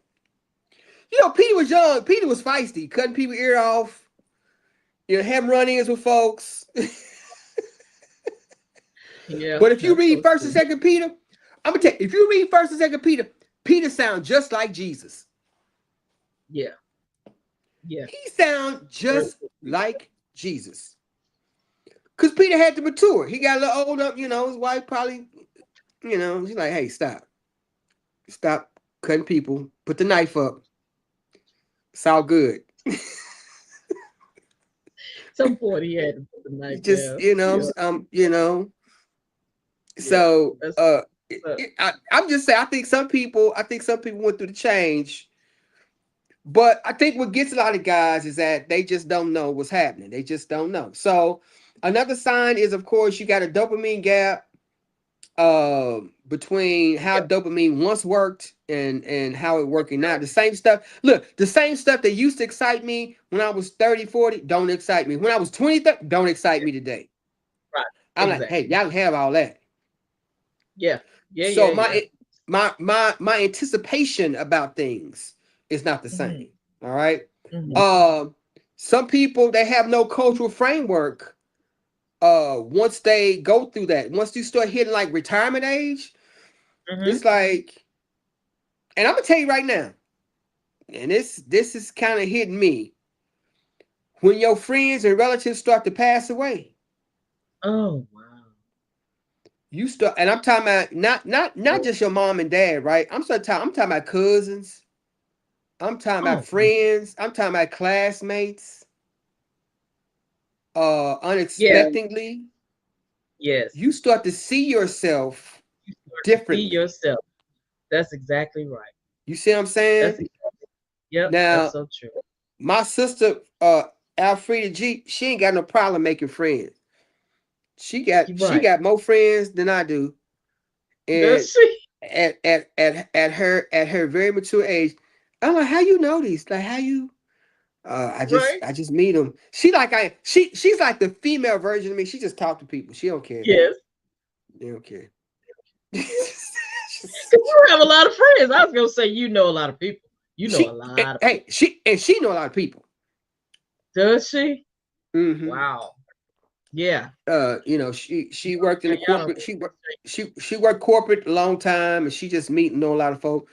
Peter was young. Peter was feisty, cutting people ear off. Have run-ins with folks. yeah, But if you that's read so First and true. Second Peter, I'm gonna tell you, if you read First and Second Peter, Peter sounds just like Jesus. Yeah, yeah. He sounds Very just true. like Jesus. Because Peter had to mature. He got a little older, his wife probably, she's like, hey, stop. Stop cutting people. Put the knife up. It's all good. some point he had to put the You knife just, down. Yeah, yeah. so That's I'm just saying, I think some people went through the change, but I think what gets a lot of guys is that they just don't know what's happening. They just don't know. So another sign is, of course, you got a dopamine gap between how yeah. dopamine once worked and how it working now. The same stuff. Look, the same stuff that used to excite me when I was 30, 40, don't excite me. When I was 20, 30, don't excite me today. Right. I'm like, hey, Exactly. y'all can have all that. Yeah. Yeah. So Yeah. Yeah. my anticipation about things is not the Hmm. same. All right. Hmm. Um, some people, they have no cultural framework. Once they go through that, once you start hitting like retirement age, Hmm. it's like, and I'm gonna tell you right now, and this is kind of hitting me. When your friends and relatives start to pass away, Oh wow. you start, and I'm talking about not just your mom and dad, right? I'm talking about cousins. I'm talking about Oh friends. I'm talking about classmates. yeah. Unexpectedly, Yes. you start to see yourself You start to see differently. yourself. That's exactly right. You see what I'm That's saying? yep. That's Now, so true. my sister, Alfreda G, she ain't got no problem making friends. You're She right. got more friends than I do, and Does she? at her very mature age, I'm like, how you know these? Like, how you? Right. I just meet them. She's like the female version of me. She just talk to people. She don't care. Yes. They don't care. Because you have a lot of friends. I was gonna say you know a lot of people. You know a she lot of hey people. she know a lot of people. Does she? Hmm. Wow. Yeah. She worked in Yeah, the y'all don't corporate. She worked corporate a long time, and she just meet and know a lot of folks.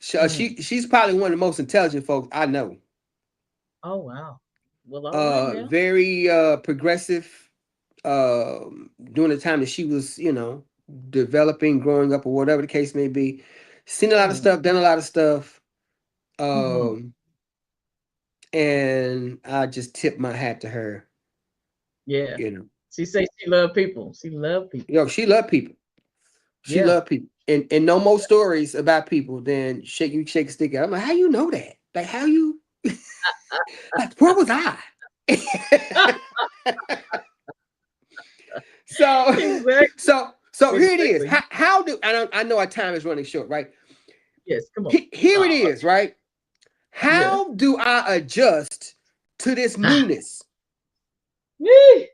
mm. She's probably one of the most intelligent folks I know. Oh wow. Well, all right now. Very progressive. During the time that she was, developing, growing up, or whatever the case may be, seen a lot of Mm. stuff, done a lot of stuff. Hmm. Um, and I just tip my hat to her. Yeah. You know, She say she love people. She love people. she loved people. She Yeah. loved people, and no more stories about people than shake a stick at. I'm like, how you know that? Like, how you? Like, where was I? so, Exactly. so here it is. Exactly. How do I know our time is running short, right? Yes. Come on. Here it Oh is, right? yeah. How do I adjust to this Ah. newness? Yee.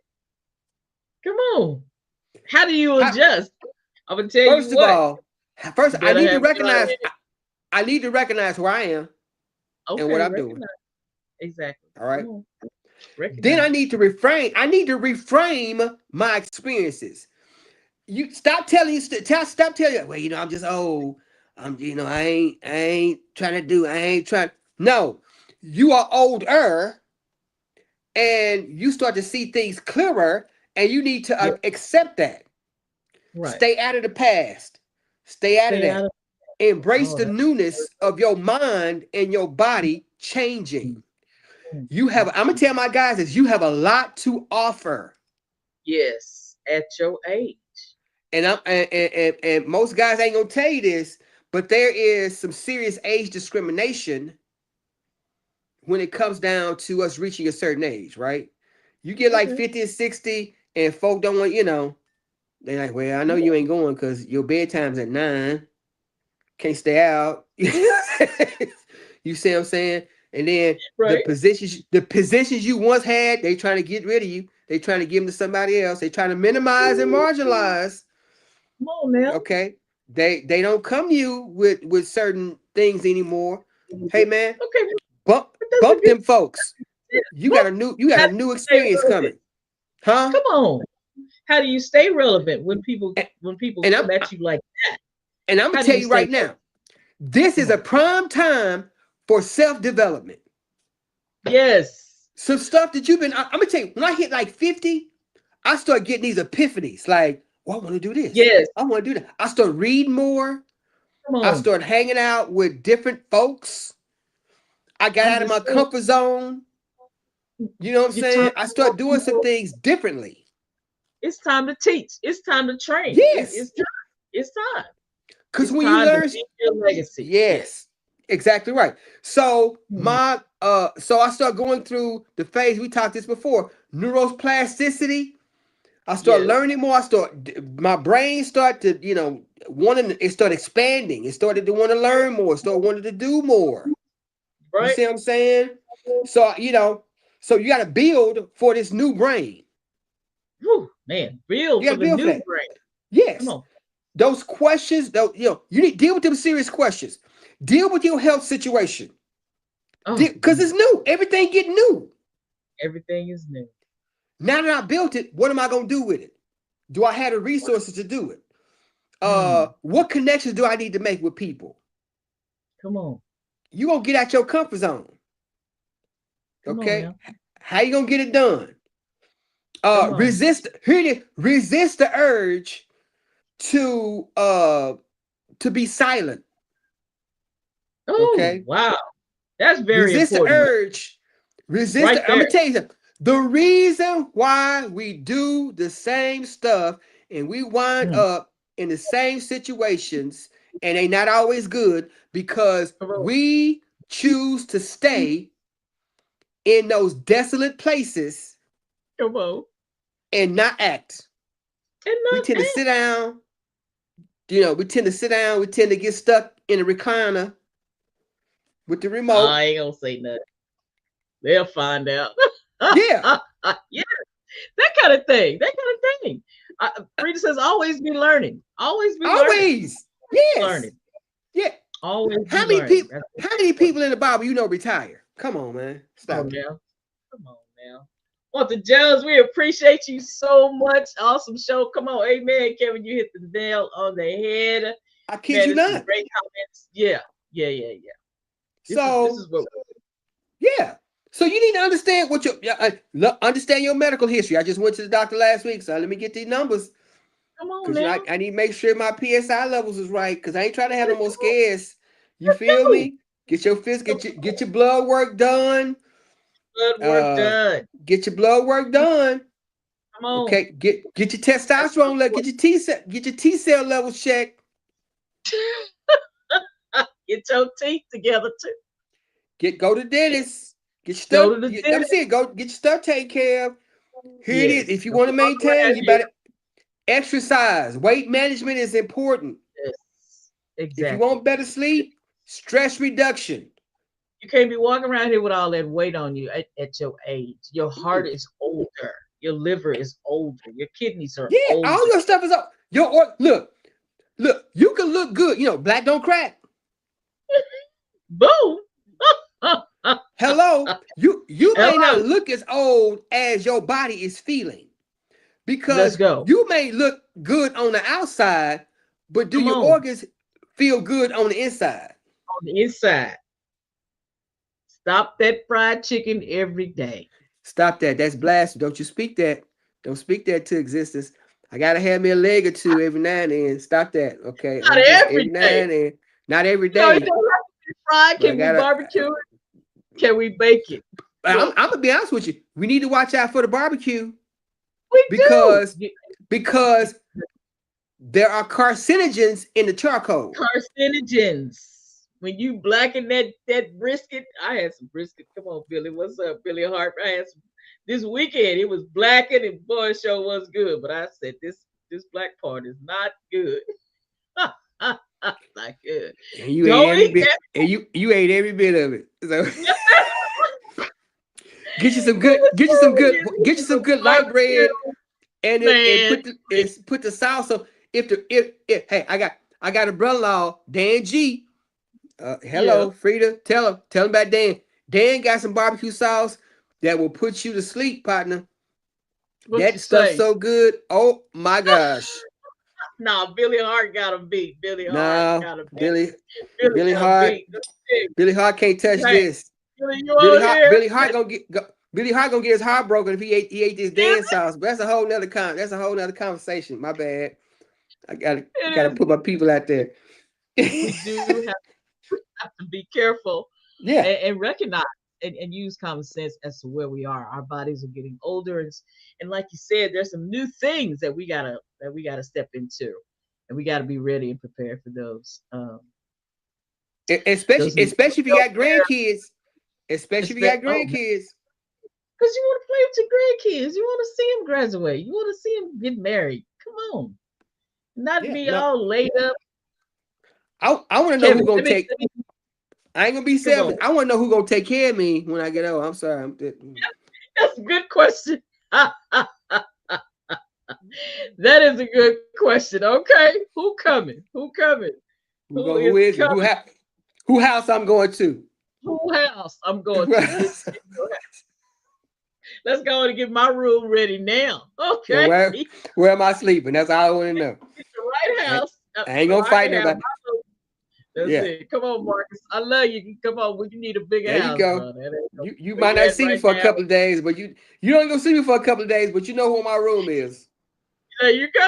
Come on. How do you How, adjust? I'm gonna tell you first of what. all, You I better need to have a good recognize. head. I need to recognize where I am and what Okay. I'm doing. Recognize. Exactly. All Come right. on. Then I Recognize. need to reframe. I need to reframe my experiences. You stop telling you stop telling you. Well, I'm just old. I ain't trying to do. I ain't trying. No, you are older, and you start to see things clearer, and you need to Yep. accept that. Right. Stay out of the past. Stay out of Stay out that. of. Embrace Oh, the that's. newness of your mind and your body changing. Mm, You have, mm, I'm gonna mm. tell my guys this, you have a lot to offer. Yes. At your age. And and most guys ain't gonna tell you this, but there is some serious age discrimination when it comes down to us reaching a certain age, right? You get like Okay. 50 and 60, and folk don't want, they're like, well, I know Yeah. you ain't going because your bedtime's at 9. Can't stay out. You see what I'm saying? And then Right. the positions you once had, they trying to get rid of you. They trying to give them to somebody else. They trying to minimize and Ooh, marginalize. come on now. Okay, they don't come to you with certain things anymore. Hey man, Okay, but that's a bump good them folks. tip. You Well, got a you got how a do new you stay experience relevant? coming, huh? Come on. How do you stay relevant when people And, when people and come at you like that? I'm gonna How do tell you you stay right now, relevant? this Come is a on. prime time for self development. Yes. Some stuff that you've been. I'm gonna tell you, when I hit like 50, I start getting these epiphanies. Like, well, I want to do this. Yes. I want to do that. I start reading more. Come I on. start hanging out with different folks. I got out of my Understood. comfort zone. You know what I'm You talk saying? I to more start doing some people. things differently. It's time to teach. It's time to train. Yes. It's time. It's time. Because It's when you time to learn, leave your legacy. Yes. yes, exactly right. So Mhm. so I start going through the phase we talked this before, neuroplasticity. I start Yes. learning more. My brain start to, wanting it start expanding. It started to want to learn more. It started wanting to do more. You Right. see what I'm saying? So, so you got to build for this new brain. Whew, man, build You got for to the build for new that. brain. Come Yes. on. Those questions, though, you need to deal with them serious questions. Deal with your health situation. Oh Because it's man, new. Everything get new. everything is new. Now that I built it, what am I gonna do with it? Do I have the resources to do it? Mm, What connections do I need to make with people? come on. You gonna get out your comfort zone. Come on Okay? now. How you gonna get it done? Come on. Resist the urge to be silent. Oh, Okay? wow. That's very Resist the important. urge. Resist Right the, I'm there. gonna tell you something. The reason why we do the same stuff and we wind Mm, up in the same situations and they not always good because come on. we choose to stay in those desolate places Come on. and not act. And We not tend to sit down, we tend to get stuck in a recliner with the remote. I ain't gonna say nothing. They'll find out. Yeah, Yeah, that kind of thing. That kind of thing. Frida says, always be learning. Always be learning. always. Yes. Learning. Yeah. Always How be many learning. people? That's How many important. people in the Bible retire? Come on, man, Come on stop it. now. Come on now. Well, the Jones, we appreciate you so much. Awesome show. Come on. Amen. Kevin, you hit the nail on the head. I kid Man, you it's some not. great comments. Yeah. Yeah. Yeah. Yeah. This So is what yeah. So you need to understand what your understand your medical history. I just went to the doctor last week, so let me get these numbers come on because now. I need to make sure my PSI levels is right because I ain't trying to have no Let's more scares. You feel go. me? Get your fist, get your blood work done. Good work Uh, done. get your blood work done. Come on. Okay, get your testosterone level, get your T cell levels checked. Get your teeth together too. Go to dentist. Get your Go stuff. to the I'm dentist. saying go get your stuff taken care of. Here it is. Yes. If you Don't want to walk maintain, around you here. better exercise. Weight management is important. Yes. If you Exactly. want better sleep, stress reduction. You can't be walking around here with all that weight on you at your age. Your heart Mm. is older. Your liver is older. Your kidneys are Yeah, all older. your stuff is up. Look. You can look good. Black don't crack. Boom. Hello, you may not Hello. look as old as your body is feeling Let's because go. you may look good on the outside, but do Come your on. organs feel good on the inside? On the inside. Stop that fried chicken every day. Stop that. That's blasphemy. Don't you speak that. Don't speak that to existence. I gotta have me a leg or two every now and then. Stop that. Okay. Not I'm just every every now day. and then. Not every You know, it day. don't have to be fried. But I Can we gotta barbecue it? Can we bake it? Look, I'm gonna be honest with you. We need to watch out for the barbecue we do. because because there are carcinogens in the charcoal. Carcinogens. When you blacken that brisket, I had some brisket. Come on, Billy. What's up, Billy Hart? I had some this weekend. It was blackened and boy, it sure was good. But I said this black part is not good. Not good. And you ate Don't every eat bit that. and you ate every bit of it. So It was get you some good light barbecue, bread and man. put the salsa. If hey, I got a brother-in-law, Dan G. Yeah. Hello, Frida. Tell him about Dan. Dan got some barbecue sauce that will put you to sleep, partner. What That you stuff's say? so good. Oh my gosh. Nah, Billy Hart got a beat. Billy Hart No, got a beat. Billy, Billy Billy got a Hart, beat. Hey, Billy Hart can't touch this. Billy, you out here? Billy Hart gonna get his heart broken if he ate this Dan sauce. But that's a whole nother conversation. My bad. I It gotta is. put my people out there. We do have to be careful Yeah. and recognize and use common sense as to where we are. Our bodies are getting older, and like you said, there's some new things that we gotta step into, and we gotta be ready and prepared for Especially those new especially if you got healthcare. grandkids. Especially if you got Oh, man, grandkids. because you want to play with your grandkids, you want to see them graduate, you want to see them get married. Come on, not Yeah, be no. all laid up. I want to know Kevin, who gonna let me, take. let me I ain't gonna be come on. selfish. I want to know who gonna take care of me when I get old. I'm sorry. That's a good question. That is a good question. Okay, who coming? Who coming? Who Who is is it? coming? Who house I'm going to? Who house I'm going to? Let's go and get my room ready now. Yeah, Okay, where am I sleeping? That's all I want to know. get the right I, house I ain't so gonna I fight can have nobody. my room. That's Yeah, it. Come on, Marcus. I love you. Come on. You need a bigger there you house, go. brother. That ain't no You where might you not at see me right for a now. couple of days, but you don't gonna see me for a couple of days, but you know who my room is. There you go.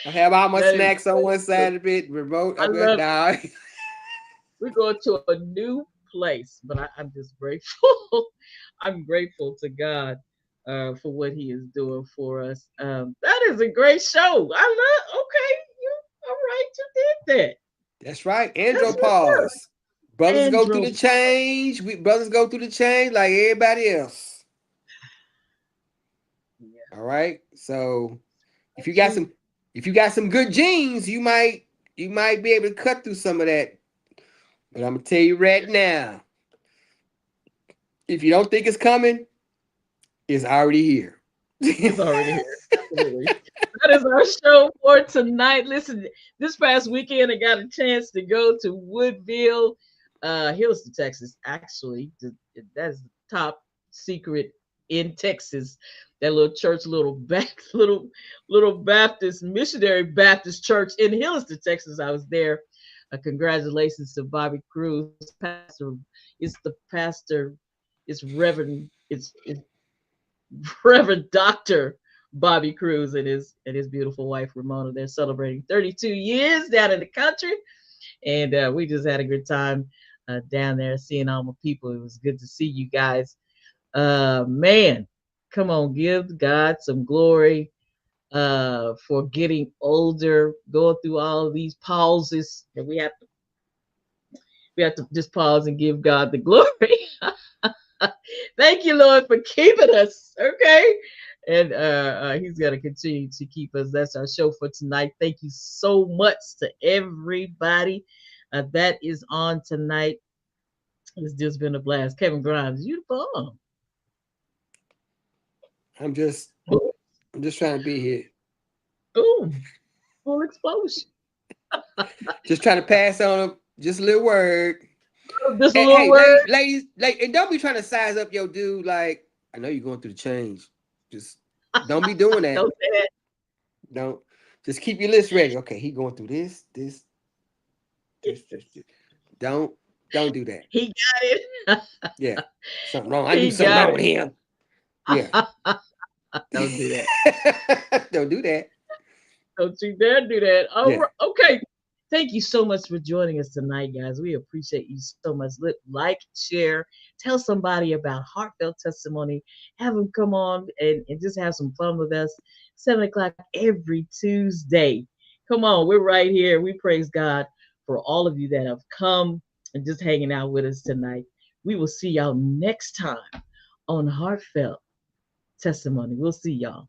I have all my That is snacks on so one good. side of it, remote. I I'm like, love. nah. We're going to a new place, but I'm just grateful. I'm grateful to God for what He is doing for us. That is a great show. I love. Okay, you all right? You did that. That's right. That's what's up. Andropause. Brothers go through Andrew. the change. We brothers go through the change like everybody else. Yeah, All right. So if you that's got true. some if you got some good genes, you might be able to cut through some of that. But I'm gonna tell you right now, if you don't think it's coming, it's already here. It's already here. Absolutely. That is our show for tonight. Listen, this past weekend I got a chance to go to Woodville, Houston, Texas. Actually, that's the top secret in Texas. That little church, little Baptist missionary Baptist church in Hilliston, Texas. I was there. Congratulations to Bobby Cruz, pastor. It's the pastor. It's Reverend. It's Reverend Doctor Bobby Cruz and his beautiful wife Ramona. They're celebrating 32 years down in the country, and we just had a good time down there seeing all my people. It was good to see you guys. Man, come on, give God some glory for getting older, going through all of these pauses that we have to just pause and give God the glory. Thank you, Lord, for keeping us. Okay. And he's going to continue to keep us. That's our show for tonight. Thank you so much to everybody that is on tonight. It's just been a blast. Kevin Grimes, you the bomb. I'm just I'm just trying to be here. Boom. Full explosion. Just trying to pass on just a little word. Just a Hey, little hey, word. ladies, like, and don't be trying to size up your dude. Like, I know you're going through the change. Just don't be doing that. Don't say that. Don't just keep your list ready. Okay, he going through this. Don't don't do that. He got Yeah, something wrong. it. I knew He something got wrong with him. Yeah, it. Don't do that. don't do that. Don't you dare do that. All Yeah, right. Okay. Thank you so much for joining us tonight, guys. We appreciate you so much. Like, share, tell somebody about heartfelt testimony. Have them come on and just have some fun with us. 7 o'clock every Tuesday. Come on, we're right here. We praise God for all of you that have come and just hanging out with us tonight. We will see y'all next time on Heartfelt Testimony. We'll see y'all.